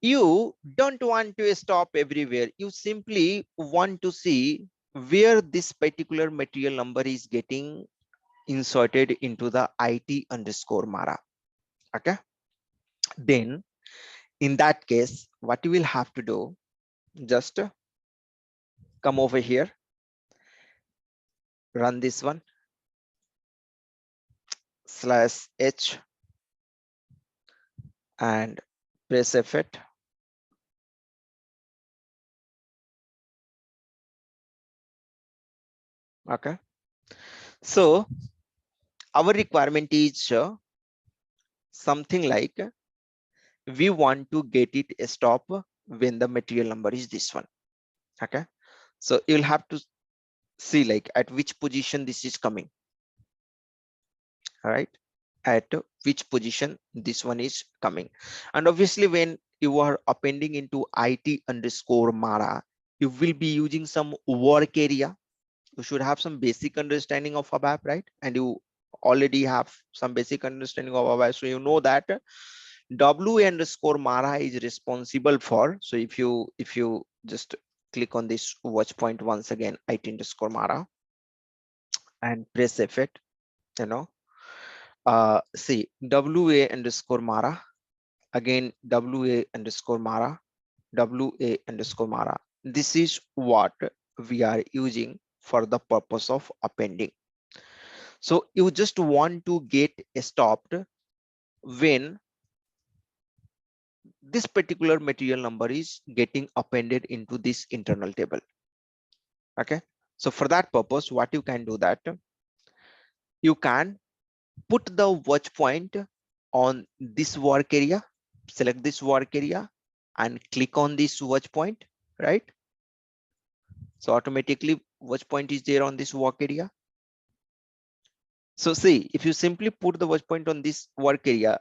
you don't want to stop everywhere. You simply want to see where this particular material number is getting inserted into the it underscore mara. Okay, then in that case what you will have to do, just come over here, run this one, /h and press F8. Okay, so our requirement is something like we want to get it stop when the material number is this one. Okay, so you'll have to see like at which position this is coming. All right, at which position this one is coming. And obviously when you are appending into IT underscore Mara, you will be using some work area. You should have some basic understanding of ABAP, right? And you already have some basic understanding of ABAP, so you know that W underscore Mara is responsible for. So if you just click on this watch point once again, IT underscore Mara, and press F8, you know, see WA underscore Mara, again WA underscore Mara, WA underscore Mara. This is what we are using for the purpose of appending. So you just want to get stopped when this particular material number is getting appended into this internal table. Okay, so for that purpose, what you can do that you can put the watch point on this work area, select this work area and click on this watch point, right? So automatically watch point is there on this work area. So see, if you simply put the watch point on this work area,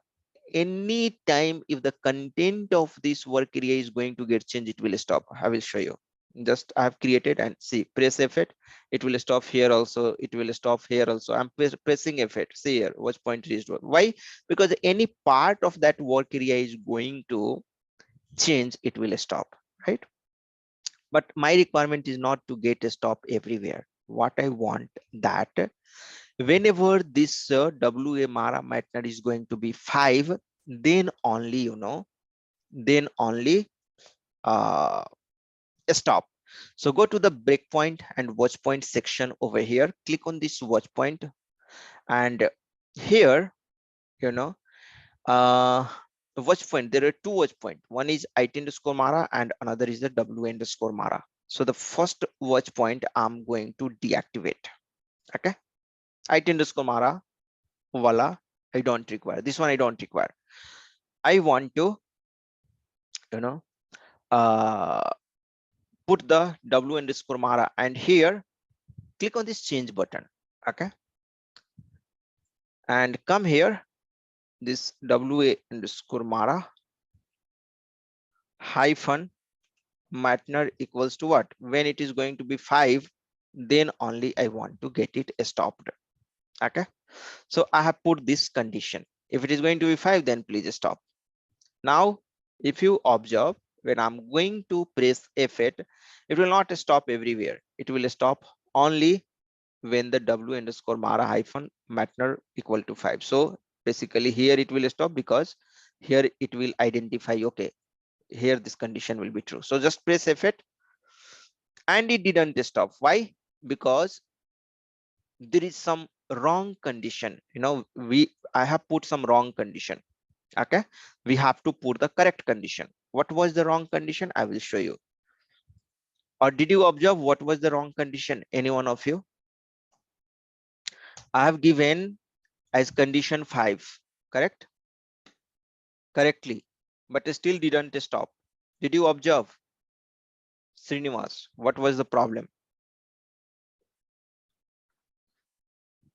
any time if the content of this work area is going to get changed, it will stop. I will show you. Just I have created and see, press F8, it will stop here also, it will stop here also. I'm pressing F8. See here, watch point reached. Why? Because any part of that work area is going to change, it will stop, right? But my requirement is not to get a stop everywhere. What I want that whenever this WA Mara matter is going to be 5, then only, you know, then only uh, stop. So go to the breakpoint and watch point section over here, click on this watch point, and here, you know, the watch point, there are two watch point. One is IT underscore Mara and another is the W underscore Mara. So the first watch point I'm going to deactivate. Okay, IT underscore Mara, voila, I don't require this one. I don't require. I want to, you know, uh, put the W underscore Mara, and here click on this change button. Okay, and come here, this WA underscore Mara hyphen Matner equals to what? When it is going to be 5, then only I want to get it stopped. Okay, so I have put this condition. If it is going to be 5, then please stop. Now if you observe, when I'm going to press F8, it will not stop everywhere. It will stop only when the W underscore Mara hyphen Matner equal to 5. So basically here it will stop because here it will identify, okay, here this condition will be true. So just press F8 and it didn't stop. Why? Because there is some wrong condition. You know, I have put some wrong condition. Okay, we have to put the correct condition. What was the wrong condition? I will show you. Or did you observe what was the wrong condition? Any one of you? I have given as condition 5, correct? Correctly, but still didn't stop. Did you observe? Srinivas, what was the problem?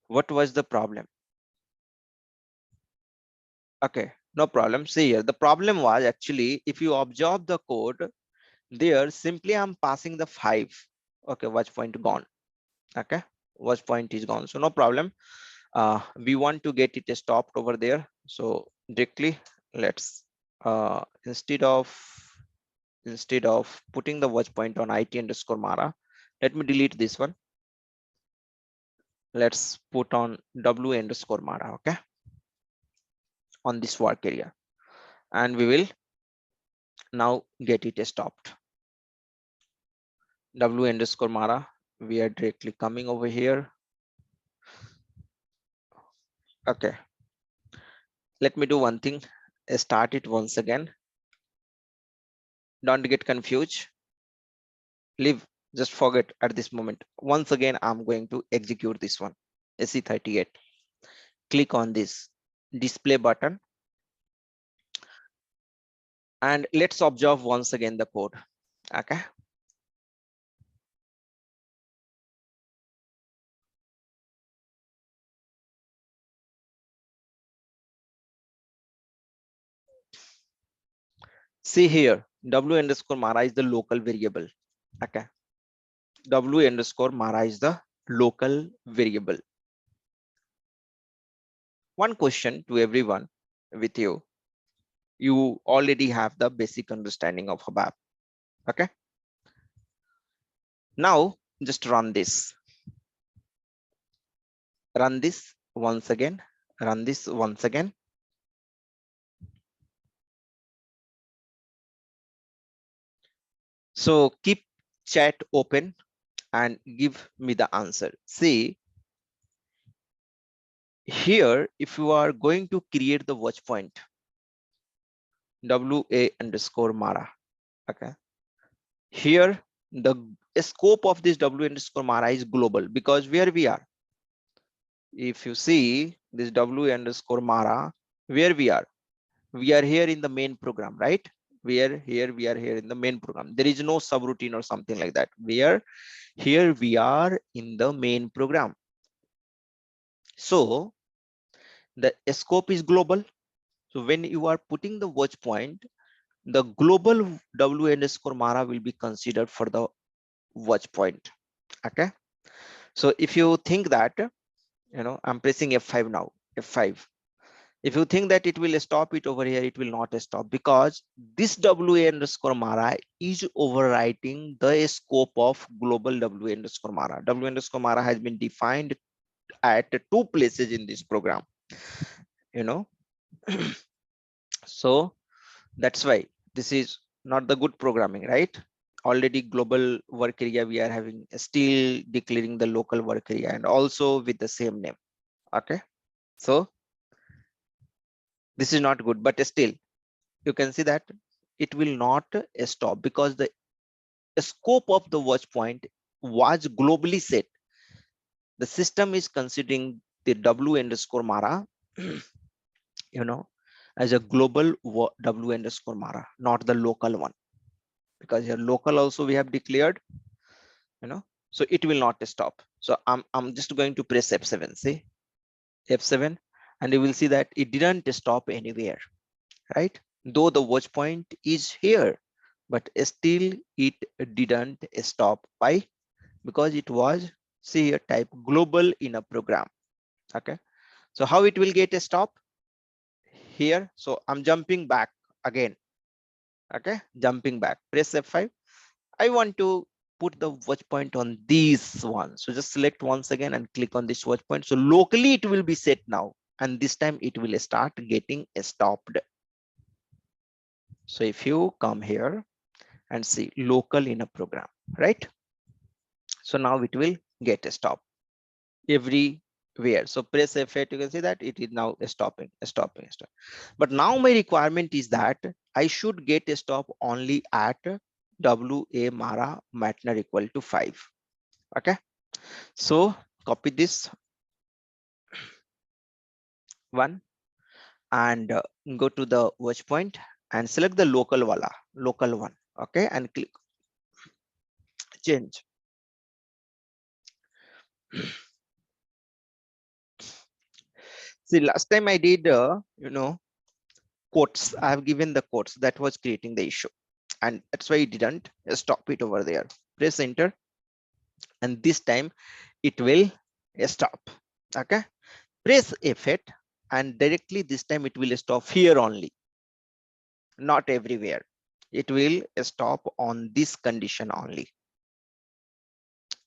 What was the problem? Okay, no problem. See here, the problem was actually, if you observe the code there, simply I'm passing the 5. Okay, watch point gone. Okay, watch point is gone, so no problem. We want to get it stopped over there, so directly let's instead of putting the watch point on IT underscore Mara, let me delete this one. Let's put on W underscore Mara, okay, on this work area, and we will now get it stopped. W underscore Mara, we are directly coming over here. Okay, let me do one thing. Start it once again. Don't get confused. Leave, just forget at this moment. Once again, I'm going to execute this one. SE38. Click on this display button. And let's observe once again the code. Okay. See here, w underscore mara is the local variable. Okay. W underscore mara is the local variable. One question to everyone with you. You already have the basic understanding of ABAP. Okay. Now just run this. Run this once again. Run this once again. So keep chat open and give me the answer. See here, if you are going to create the watch point, WA underscore Mara. Okay. Here, the scope of this W underscore Mara is global because where we are. If you see this W underscore Mara, where we are here in the main program, right? We are here in the main program. There is no subroutine or something like that. Here we are in the main program. So the scope is global. So when you are putting the watch point, the global W underscore Mara will be considered for the watch point. Okay. So if you think that, I'm pressing F5 now, F5. If you think that it will stop it over here, it will not stop because this WA underscore Mara is overwriting the scope of global W underscore Mara. W underscore Mara has been defined at two places in this program, so that's why this is not the good programming, right? Already global work area we are having, still declaring the local work area and also with the same name. Okay. So this is not good, but still you can see that it will not stop because the scope of the watch point was globally set. The system is considering the W underscore Mara, as a global W underscore Mara, not the local one, because here local also we have declared, so it will not stop. So I'm just going to press F7, see F7, and you will see that it didn't stop anywhere, right? Though the watch point is here, but still it didn't stop. Why? Because it was, see here, type global in a program. Okay. So how it will get a stop here? So I'm jumping back again. Okay. Jumping back, press F5. I want to put the watch point on this one. So just select once again and click on this watch point. So locally it will be set now. And this time it will start getting stopped. So if you come here and see local in a program, right? So now it will get a stop everywhere. So press F8, you can see that it is now stopping. But now my requirement is that I should get a stop only at WA Mara Matner equal to 5. Okay. So copy this one and go to the watch point and select the local one. Okay. And click change. See, last time I did, quotes. I have given the quotes that was creating the issue. And that's why it didn't stop it over there. Press enter. And this time it will stop. Okay. Press F8 and directly this time it will stop here only, not everywhere. It will stop on this condition only.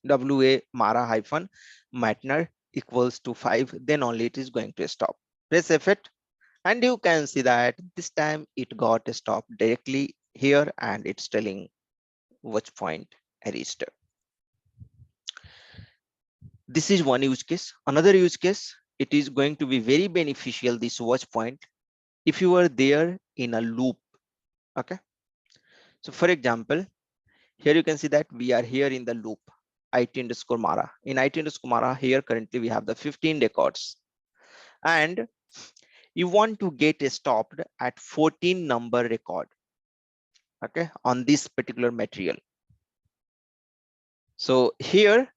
WA Mara hyphen Matner equals to 5, then only it is going to stop. Press F8 and you can see that this time it got stopped directly here and it's telling watch point reached. This is one use case. Another use case, it is going to be very beneficial, this watch point, if you are there in a loop. Okay. So for example, here you can see that we are here in the loop IT underscore Mara. In IT underscore Mara, here currently we have the 15 records. And you want to get stopped at 14 number record. okay, on this particular material. So here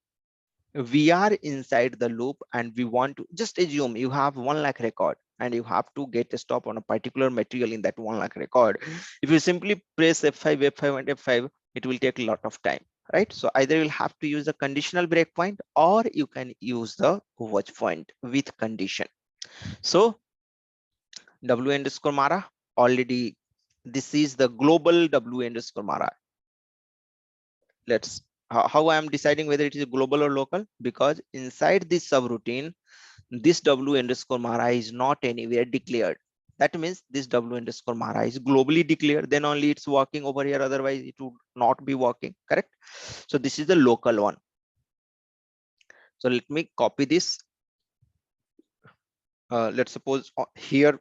we are inside the loop and we want to just assume you have 1 lakh record and you have to get a stop on a particular material in that 1 lakh record. If you simply press F5, F5 and F5, it will take a lot of time, right? So either you'll have to use a conditional breakpoint or you can use the watch point with condition. So W underscore Mara already, this is the global W underscore Mara. Let's how I am deciding whether it is global or local, because inside this subroutine this W underscore Mara is not anywhere declared. That means this W underscore Mara is globally declared, then only it's working over here, otherwise it would not be working, correct? So this is the local one. So let me copy this. Let's suppose here,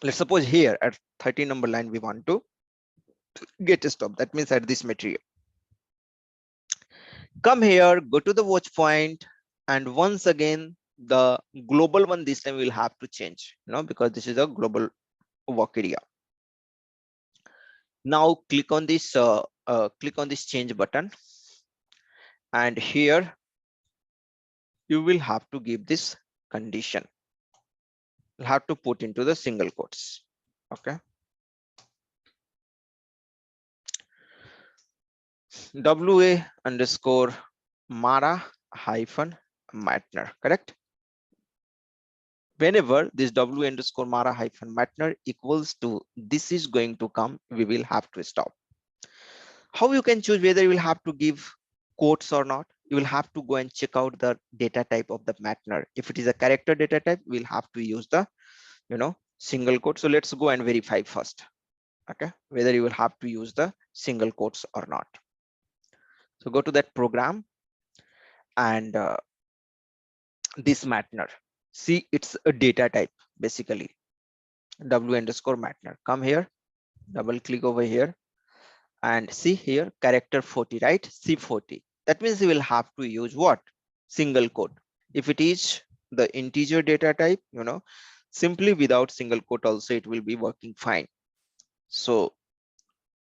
let's suppose here at 13 number line we want to get a stop. That means at this material. Come here, go to the watch point, and once again the global one this time we'll have to change, because this is a global work area. Now click on this change button, and here you will have to give this condition. You'll have to put into the single quotes. Okay. WA underscore Mara hyphen Matner, correct? Whenever this W underscore Mara hyphen Matner equals to this is going to come, we will have to stop. How you can choose whether you will have to give quotes or not? You will have to go and check out the data type of the Matner. If it is a character data type, we'll have to use the single quote. So let's go and verify first, okay, whether you will have to use the single quotes or not. So go to that program and this Matner. See, it's a data type basically. W underscore Matner. Come here, double click over here, and see here character 40, right? C40. That means you will have to use what? Single quote. If it is the integer data type, simply without single quote also it will be working fine. So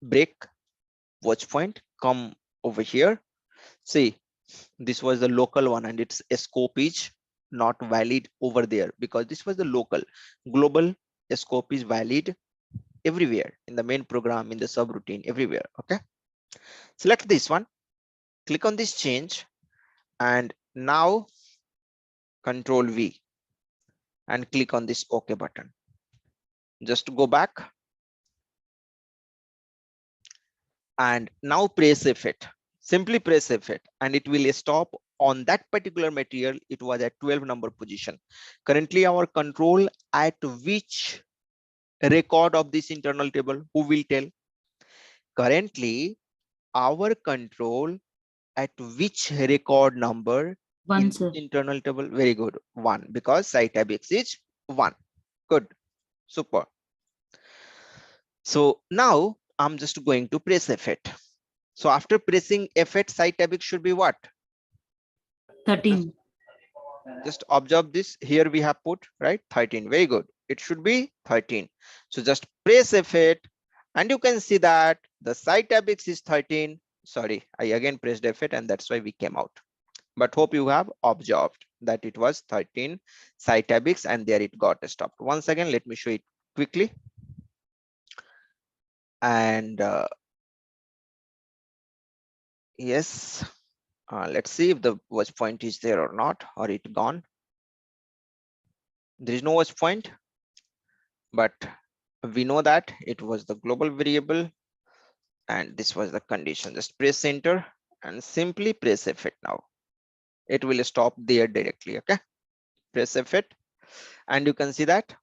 break watch point, come over here. See, this was the local one and its scope is not valid over there because this was the local. Global scope is valid everywhere in the main program, in the subroutine, everywhere. Okay, select this one, click on this change, and now Control V and click on this OK button. Just go back and now press F8. Simply press F8 and it will stop on that particular material. It was at 12 number position. Currently our control at which record of this internal table, who will tell? Currently our control at which record number in One, this sir. internal table? Very good, 1, because site ABX is 1. Good, super. So now I'm just going to press F8. So after pressing F8, site ABX should be what? 13. Just observe this. Here we have put, right, 13. Very good. It should be 13. So just press F8 and you can see that the site ABX is 13. Sorry, I again pressed F8 and that's why we came out. But hope you have observed that it was 13 site ABX and there it got stopped. Once again, let me show it quickly. And yes, let's see if the watch point is there or not, or it gone. There is no watch point, but we know that it was the global variable and this was the condition. Just press enter and simply press F8 now. It will stop there directly. Okay, press F8 and you can see that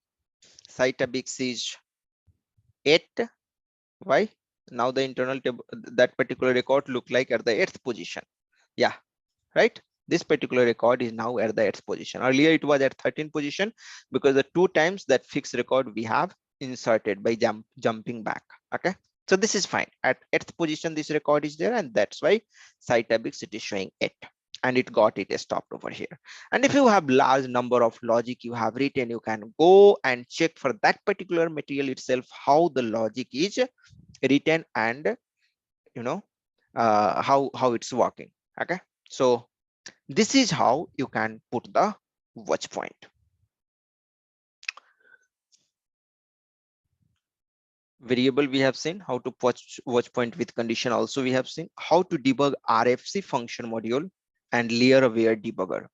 site ABX is 8. Why? Now the internal table, that particular record look like at the 8th position. Yeah, right. This particular record is now at the 8th position. Earlier it was at 13th position because the 2 times that fixed record we have inserted by jumping back. Okay, so this is fine. At 8th position this record is there and that's why site ABX it is showing 8 and it got it stopped over here. And if you have large number of logic you have written, you can go and check for that particular material itself how the logic is written and how it's working. Okay, so this is how you can put the watch point. Variable we have seen, how to watch point with condition also we have seen, how to debug RFC function module and layer aware debugger.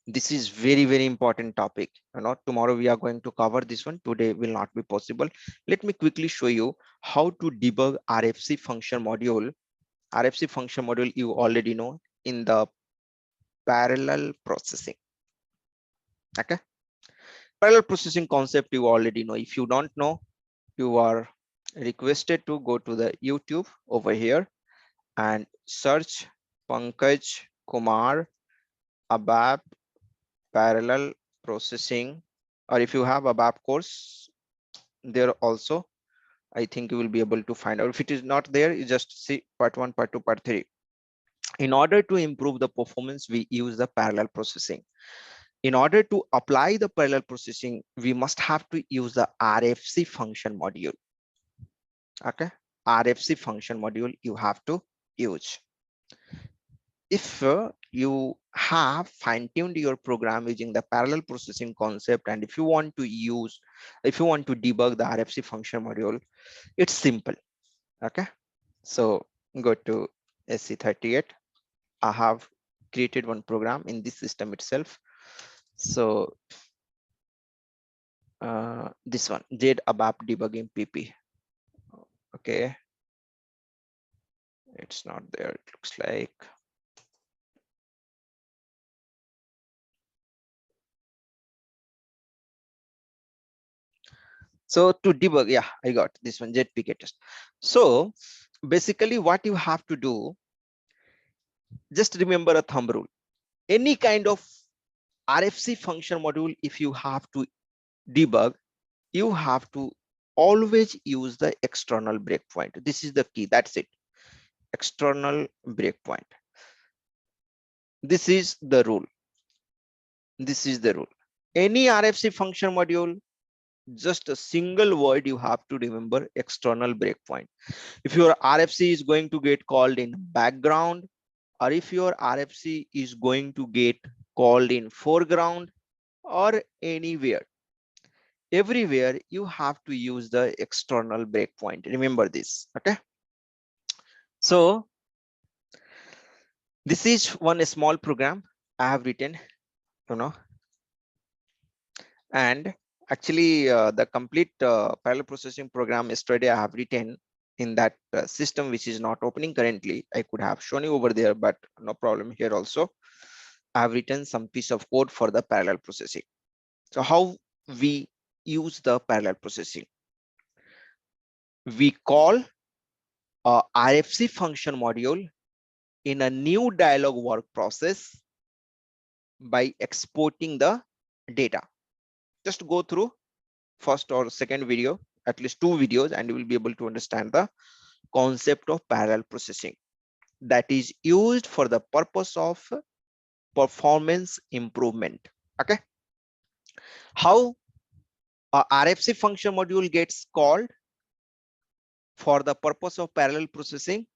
This is very important topic. Tomorrow we are going to cover this one, today will not be possible. Let me quickly show you how to debug RFC function module. RFC function module you already know in the parallel processing. Okay, parallel processing concept you already know. If you don't know, you are requested to go to the YouTube over here and search Pankaj Kumar ABAP parallel processing, or if you have ABAP course there also, I think you will be able to find out. If it is not there, you just see part 1, part 2, part 3. In order to improve the performance, we use the parallel processing. In order to apply the parallel processing, we must have to use the RFC function module. Okay, RFC function module you have to use. If you have fine-tuned your program using the parallel processing concept, and if you want to debug the RFC function module, it's simple. Okay, so go to SC38. I have created one program in this system itself. So this one, Z ABAP debugging PP. Okay, it's not there, it looks like. So to debug, yeah, I got this one, ZPK test. So basically what you have to do, just remember a thumb rule. Any kind of RFC function module, if you have to debug, you have to always use the external breakpoint. This is the key, that's it. External breakpoint. This is the rule. This is the rule. Any RFC function module, just a single word you have to remember, external breakpoint. If your RFC is going to get called in background, or if your RFC is going to get called in foreground, or anywhere, everywhere you have to use the external breakpoint. Remember this. Okay, so this is one small program I have written, and actually the complete parallel processing program yesterday I have written in that system which is not opening currently. I could have shown you over there, but no problem. Here also I have written some piece of code for the parallel processing. So how we use the parallel processing? We call a RFC function module in a new dialog work process by exporting the data. Just go through first or second video, at least 2 videos, and you will be able to understand the concept of parallel processing that is used for the purpose of performance improvement. Okay, how a RFC function module gets called for the purpose of parallel processing?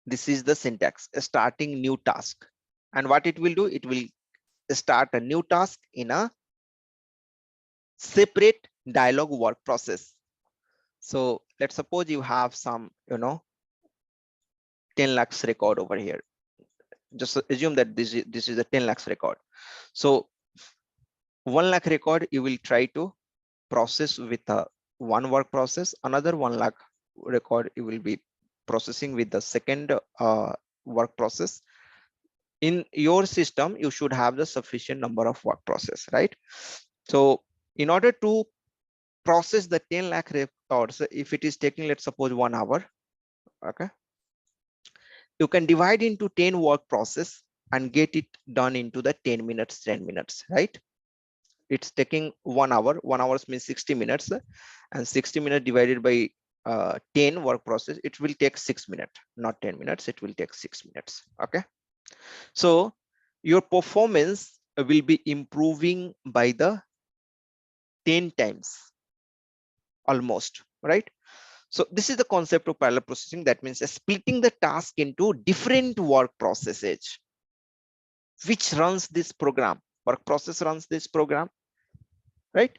This is the syntax: starting new task. And what it will do, it will start a new task in a separate dialog work process. So let's suppose you have some 10 lakhs record over here. Just assume that this is a 10 lakhs record. So 1 lakh record you will try to process with a one work process. Another 1 lakh record you will be processing with the second work process. In your system you should have the sufficient number of work process, right? So in order to process the 10 lakh records, if it is taking, let's suppose, 1 hour, okay, you can divide into 10 work process and get it done into the 10 minutes, 10 minutes, right? It's taking 1 hour. 1 hour means 60 minutes, and 60 minutes divided by 10 work process, it will take 6 minutes, not 10 minutes. It will take 6 minutes. Okay, so your performance will be improving by the 10 times almost, right? So this is the concept of parallel processing. That means splitting the task into different work processes which runs this program. Work process runs this program, right?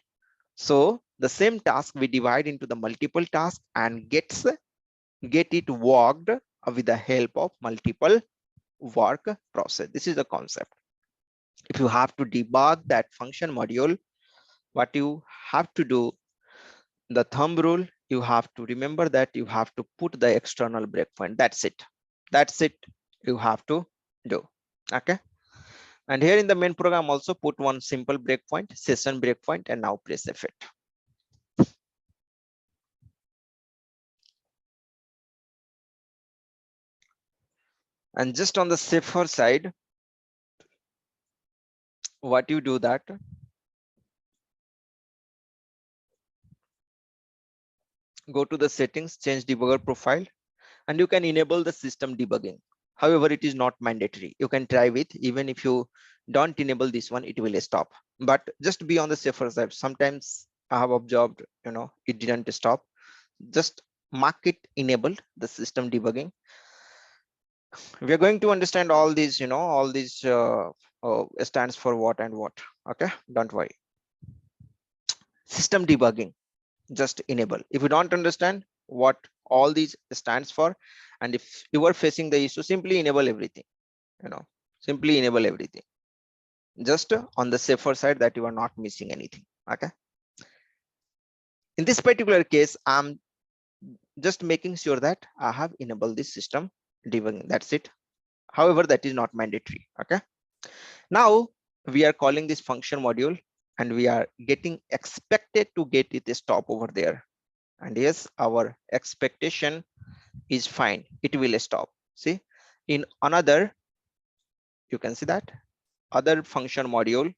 So the same task we divide into the multiple tasks and get it worked with the help of multiple work process. This is the concept. If you have to debug that function module, what you have to do, the thumb rule, you have to remember that you have to put the external breakpoint. That's it. That's it. You have to do. Okay. And here in the main program, also put one simple breakpoint, session breakpoint, and now press F8. And just on the safer side, what you do that, go to the settings, change debugger profile, and you can enable the system debugging. However, it is not mandatory. You can try with, even if you don't enable this one, it will stop. But just be on the safer side. Sometimes I have observed, it didn't stop. Just mark it enabled, the system debugging. We are going to understand all these, all these stands for what and what. Okay, don't worry. System debugging, just enable. If you don't understand what all these stands for, and if you are facing the issue, simply enable everything, simply enable everything, just on the safer side that you are not missing anything. Okay, in this particular case, I'm just making sure that I have enabled this system debugging. That's it. However, that is not mandatory. Okay, now we are calling this function module and we are getting expected to get it a stop over there. And yes, our expectation is fine. It will stop. See, in another, you can see that other function module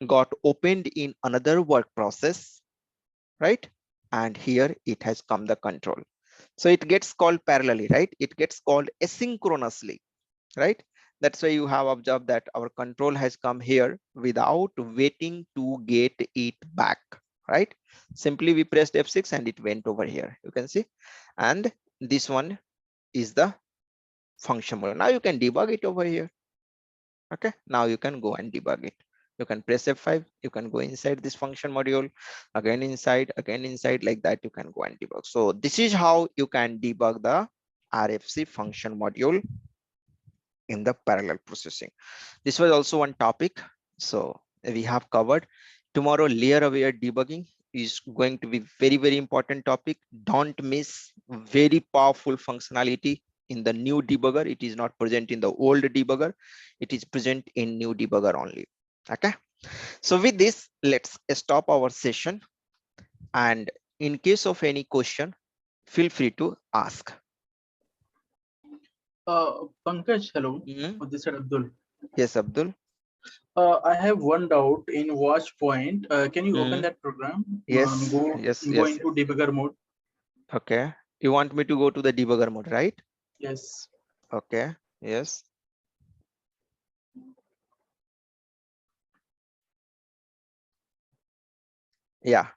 got opened in another work process, right? And here it has come the control. So it gets called parallelly, right? It gets called asynchronously, right? That's why you have observed that our control has come here without waiting to get it back, right? Simply we pressed F6 and it went over here. You can see, and this one is the function module. Now you can debug it over here. Okay, now you can go and debug it. You can press F5, you can go inside this function module, again inside, like that you can go and debug. So this is how you can debug the RFC function module in the parallel processing. This was also one topic, so we have covered. Tomorrow, layer aware debugging is going to be very important topic. Don't miss very powerful functionality in the new debugger. It is not present in the old debugger. It is present in new debugger only. Okay, so with this, let's stop our session, and in case of any question, feel free to ask. Pankaj, hello. Mhm. This is Abdul. Yes, Abdul. I have one doubt in Watch Point. Can you open Mhm. that program? Yes, Go yes. into debugger mode. Okay, you want me to go to the debugger mode, right? Yes. Okay, yes. Yeah.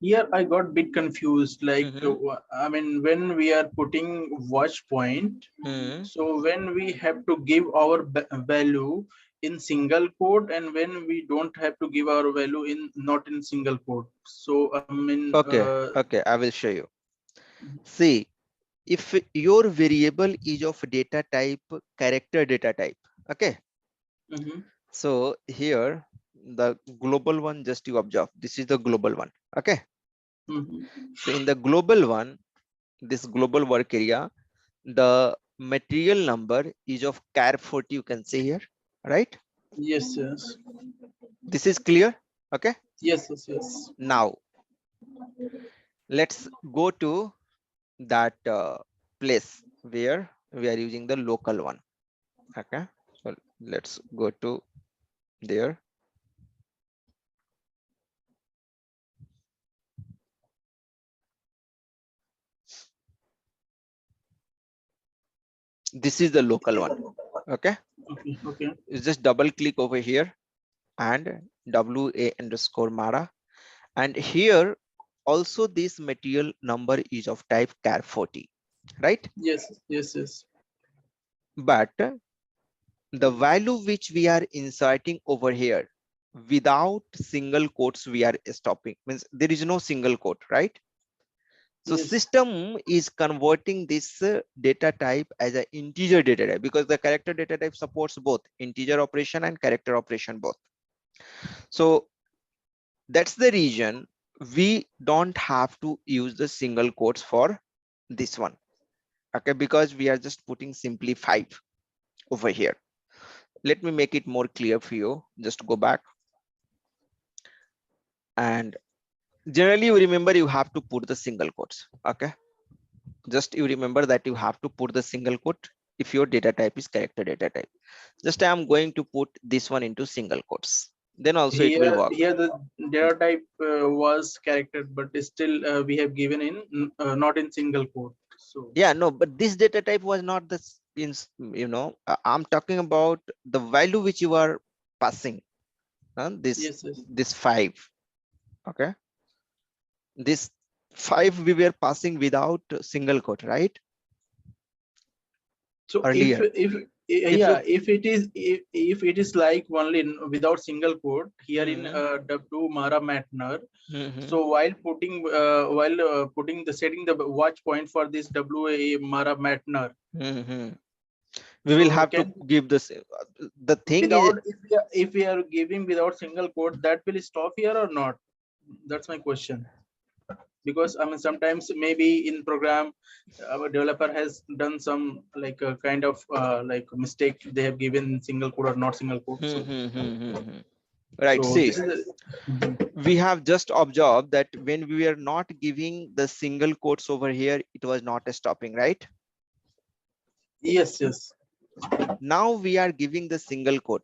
Here I got bit confused. Like, Mm-hmm. I mean, when we are putting Watch Point, Mm-hmm. so when we have to give our value in single quote, and when we don't have to give our value in not in single quote. So I mean, Okay, I will show you. See, if your variable is of data type character data type, okay, mhm, so here the global one, just you observe, this is the global one. Okay, mhm. so in the global one, this global work area, the material number is of char 40, you can see here, right? Yes, yes, This is clear. Okay, yes, yes, yes. now let's go to that place where we are using the local one. Okay, so let's go to there. This is the local one. Okay, Okay, okay. you just double click over here and wa underscore mara, and here also this material number is of type char 40, right? Yes, yes, yes. But the value which we are inserting over here without single quotes we are stopping, means there is no single quote, right? So Yes. system is converting this data type as an integer data type, because the character data type supports both integer operation and character operation both. So that's the reason we don't have to use the single quotes for this one. Okay, because we are just putting simply 5 over here. Let me make it more clear for you. Just go back, and generally you remember you have to put the single quotes. Okay, just you remember that you have to put the single quote if your data type is character data type. Just I'm going to put this one into single quotes, then also it will work. Here the data type was character, but still we have given in not in single quote. So Yeah, no, but this data type was not this in, I'm talking about the value which you are passing, this yes, yes. this 5. Okay, this 5 we were passing without single quote, right? So Earlier, if you yeah, if it is like only without single quote here in Mhm, W Mara Matner. mhm, So while putting the setting the watch point for this WA Mara Matner. mhm. We will So have to can give this. The thing is, without if we are giving without single quote, that will stop here or not? That's my question. Because I mean sometimes maybe in program our developer has done some like a kind of like mistake, they have given single quote or not single quote. hmm, So hmm, hmm, hmm, hmm. Right, this see, is Mhm. we have just observed that when we were not giving the single quotes over here, it was not stopping, right? Yes, yes. Now we are giving the single quote.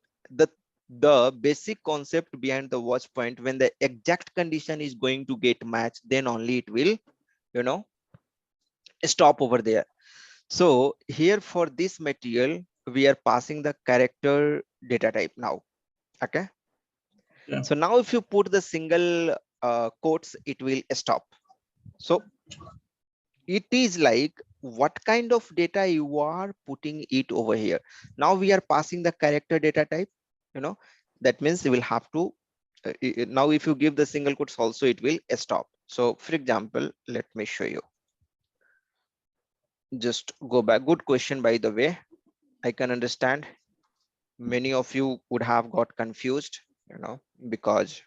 The basic concept behind the watch point, when the exact condition is going to get matched, then only it will, you know, stop over there. So here for this material, we are passing the character data type now. Okay. Yeah. So now if you put the single quotes, it will stop. So it is like what kind of data you are putting it over here. Now we are passing the character data type, that means you will have to now if you give the single quotes also, it will stop. So for example, let me show you. Just go back. Good question, by the way. I can understand many of you would have got confused, because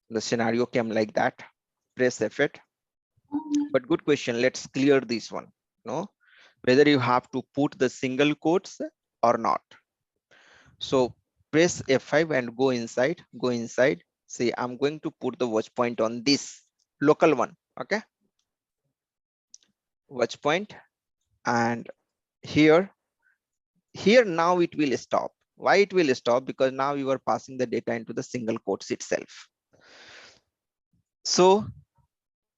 the scenario came like that. Press F8. But good question. Let's clear this one. No, whether you have to put the single quotes or not. So press F5 and go inside. Go inside. See, I'm going to put the watch point on this local one. Okay. Watch point, and here now it will stop. Why it will stop? Because now you are passing the data into the single quotes itself. So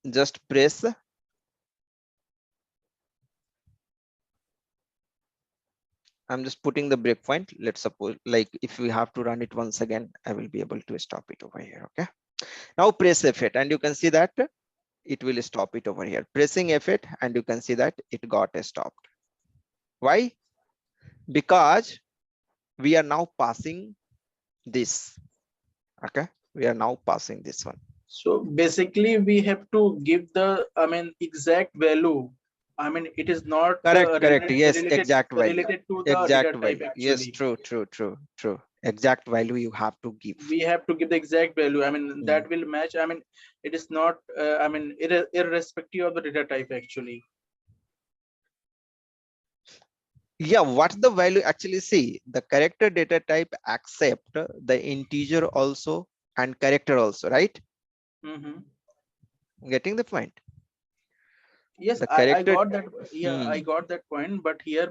just press. I'm just putting the breakpoint. Let's suppose, like, if we have to run it once again, I will be able to stop it over here. Okay. Now press F8 and you can see that it will stop it over here. Pressing F8 and you can see that it got stopped. Why? Because we are now passing this. Okay. We are now passing this one. So basically we have to give the I mean exact value. I mean it is not Correct. Correct. Yes. Exact value. related to the Exact data type value. Yes. actually. True. True. True. True. Exact value you have to give. We have to give the exact value. I mean Hmm. that will match. I mean it is not I mean irrespective of the data type actually. Yeah, what's the value? Actually, see, the character data type accept the integer also and character also, right? Mhm. Getting the point? Yes, The I character. got that. Yeah, Hmm. I got that point. But here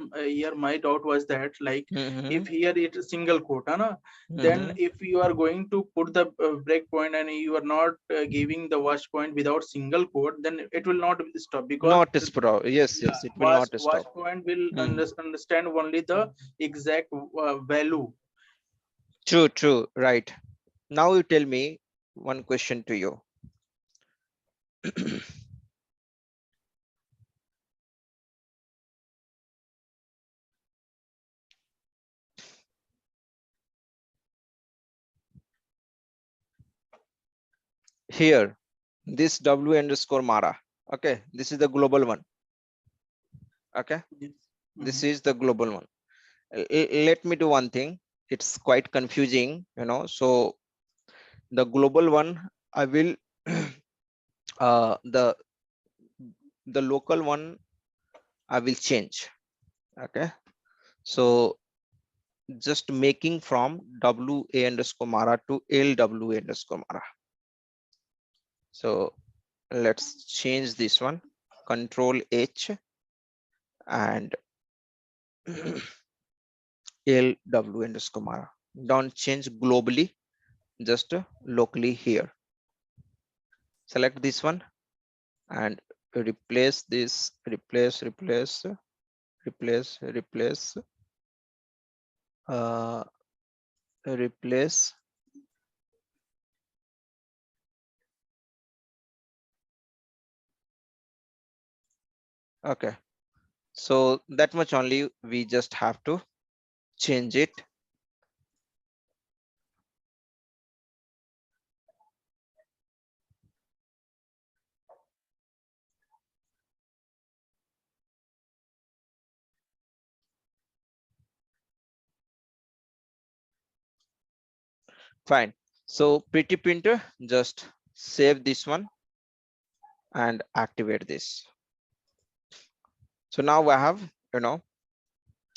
my doubt was that like Hmm. if here it is single quote, na, then Hmm. if you are going to put the break point and you are not giving the watch point without single quote, then it will not stop because Not stop. Yes, yeah, yes, it will not watch stop. point will Hmm. understand only the exact value. True, true, right. Now you tell me one question to you. Here, this W underscore Mara. Okay, this is the global one. Okay, Yes. this Mhm. is the global one. Let me do one thing. It's quite confusing, so the global one I will the local one I will change. Okay, so just making from WA underscore Mara to LWA underscore Mara. So let's change this one, Control H and LW underscore Mara. Don't change globally, just locally here. Select this one and replace this, replace, uh, replace. Okay, so that much only, we just have to change it. Fine. So pretty printer, just save this one and activate this. So now I have,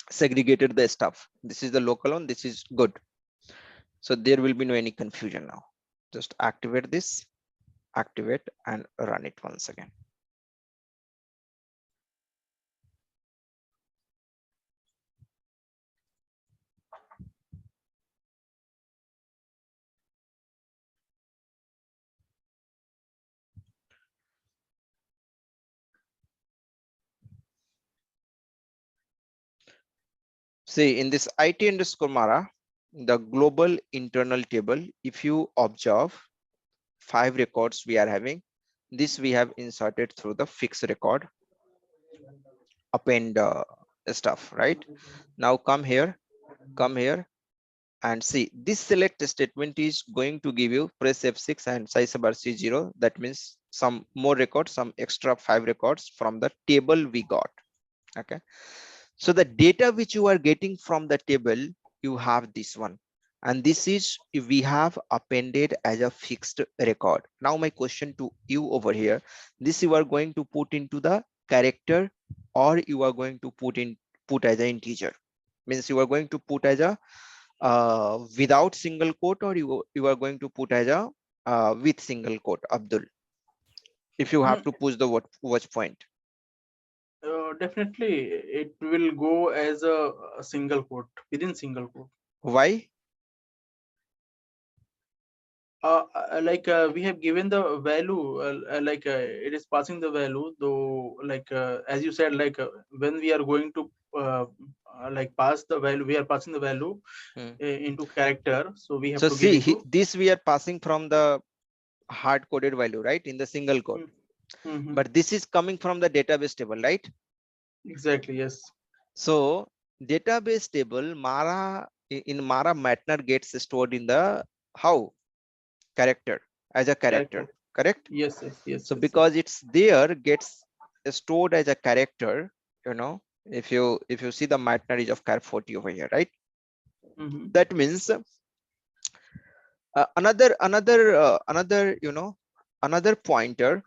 segregated the stuff. This is the local one, this is good. So there will be no any confusion now. Just activate this, activate and run it once again. See, in this IT underscore Mara, the global internal table, if you observe 5 records we are having, this we have inserted through the fixed record append stuff, right? Now come here and see this select statement is going to give you press F6 and size bar C0. That means some more records, some extra 5 records from the table we got. Okay, so the data which you are getting from the table, you have this one, and this is we have appended as a fixed record. Now my question to you over here, this you are going to put into the character or you are going to put as an integer? Means you are going to put as a without single quote, or you are going to put as a with single quote, Abdul, if you have to push the watch point? Definitely, it will go as a single quote within single quote. Why? We have given the value, it is passing the value, though, as you said, when we are going to pass the value, we are passing the value Hmm. into character, so we have So to give see, into. this we are passing from the hard coded value, right, in the single quote, Mm-hmm. but this is coming from the database table, right? Exactly, yes. So database table Mara, in Mara Matner gets stored in the how character, as a character, Character. correct? Yes, yes, yes, So yes, yes. because it's there, gets stored as a character, if you see the Matner is of char 40 over here, right? Mm-hmm. That means another pointer.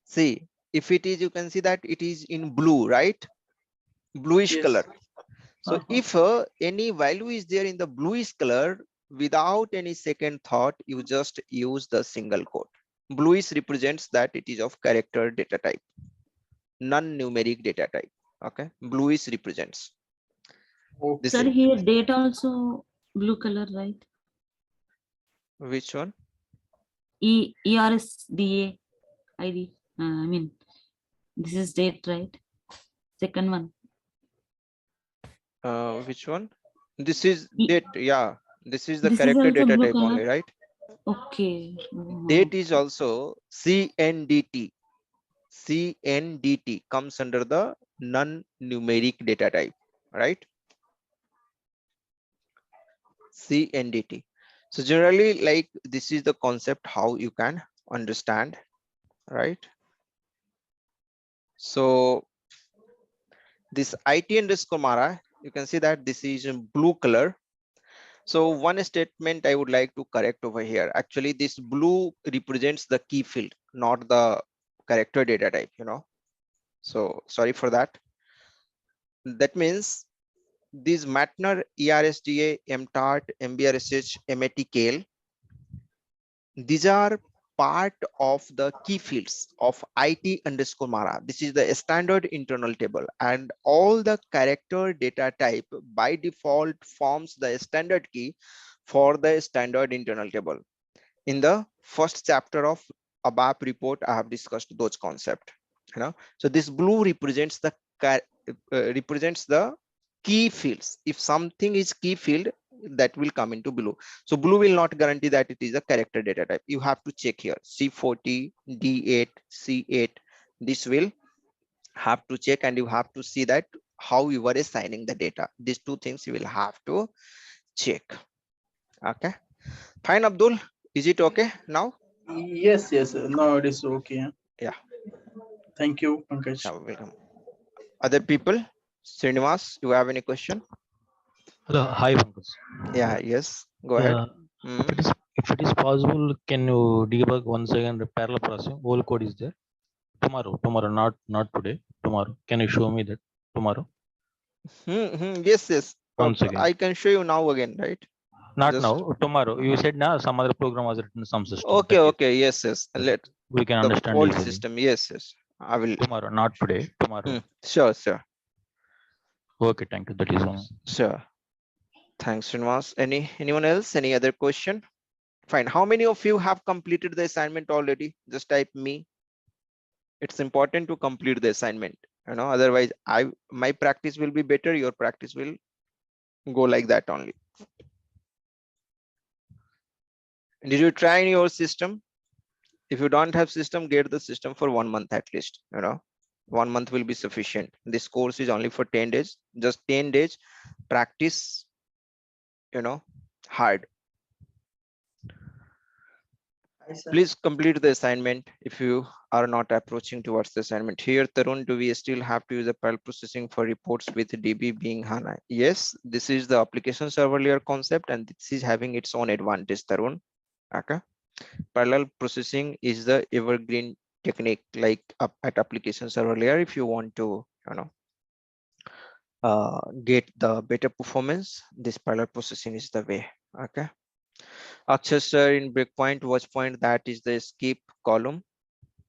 See, if it is, you can see that it is in blue, right? Bluish Yes. color. So Uh-huh. if any value is there in the bluish color, without any second thought, you just use the single quote. Bluish represents that it is of character data type, non-numeric data type. Okay, bluish represents this. Sir, Okay. here date also blue color, right? Which one? ERSDA ID. I mean, this is date, right? Second one. Which one? This is E- date. Yeah, this is the This is character also data blue type color. only, right? Okay. Date is also CNDT. CNDT comes under the non-numeric data type, right? CNDT. So generally, like, this is the concept how you can understand, right? So this IT underscore Mara, you can see that this is in blue color. So one statement I would like to correct over here. Actually, this blue represents the key field, not the character data type, you know. So sorry for that. That means these Matner, ERSDA, MTART, MBRSH, MATKL, these are part of the key fields of IT underscore Mara. This is the standard internal table, and all the character data type by default forms the standard key for the standard internal table. In the first chapter of ABAP report, I have discussed those concepts. You know, so this blue represents the key fields. If something is key field, that will come into blue. So blue will not guarantee that it is a character data type. You have to check here C40, D8, C8. This will have to check, and you have to see that how you are assigning the data. These two things you will have to check. Okay, fine, Abdul. Is it okay now? Yes, yes. No, it is okay. Yeah, Thank you, Pankaj. welcome. Other people, Srinivas, you have any question? Hello, hi Pankaj. Yeah, yes, go ahead. Yeah, if it is possible, can you debug once again the parallel processing? Whole code is there. Tomorrow, not today. Tomorrow. Can you show me that tomorrow? Yes, yes. Once again. I can show you now again, right? Not Just now. Tomorrow. You said now some other program was written in some system. okay, That is, okay. Yes, yes. yes, Let we can the understand old easily. system. Yes, yes. I will. Tomorrow, not today. Tomorrow. Sure, sure, Okay, thank you. That is all. sure. Thanks, Srinivas. Anyone else? Any other question? Fine. How many of you have completed the assignment already? Just type me. It's important to complete the assignment. You know, otherwise, my practice will be better. Your practice will go like that only. Did you try in your system? If you don't have system, get the system for 1 month at least. You know, 1 month will be sufficient. This course is only for 10 days. Just 10 days practice, you know, hard. Please complete the assignment if you are not approaching towards the assignment. Here, Tarun, do we still have to use the parallel processing for reports with DB being HANA? Yes, this is the application server layer concept, and this is having its own advantage, Tarun. Okay. Parallel processing is the evergreen technique, like at application server layer. If you want to, you know, get the better performance, this parallel processing is the way. Okay. Accessor in breakpoint, watch point, that is the skip column.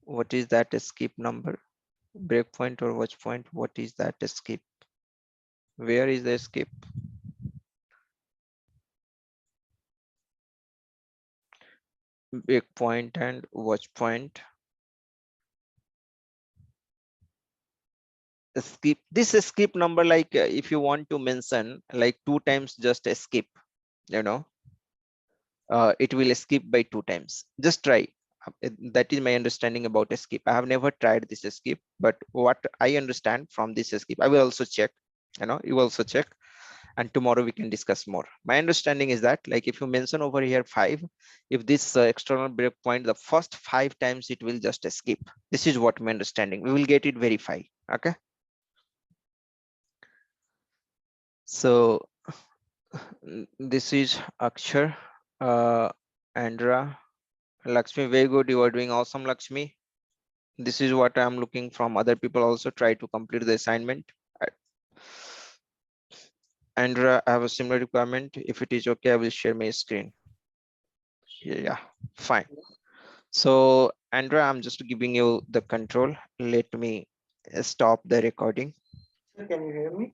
What is that skip number? Breakpoint or watch point, what is that skip? Where is the skip? Breakpoint and watch point. Skip, this skip number, like if you want to mention like 2 times, just skip, you know, it will skip by 2 times. Just try. That is my understanding about skip. I have never tried this skip, but what I understand from this skip, I will also check, you know, you also check, and tomorrow we can discuss more. My understanding is that, like, if you mention over here 5, if this external breakpoint, the first 5 times it will just skip. This is what my understanding. We will get it verified. Okay. So this is Akshar, Andra, Lakshmi. Very good. You are doing awesome, Lakshmi. This is what I'm looking from other people. Also try to complete the assignment. Andra, I have a similar requirement. If it is okay, I will share my screen. Yeah, fine. So Andra, I'm just giving you the control. Let me stop the recording. Can you hear me?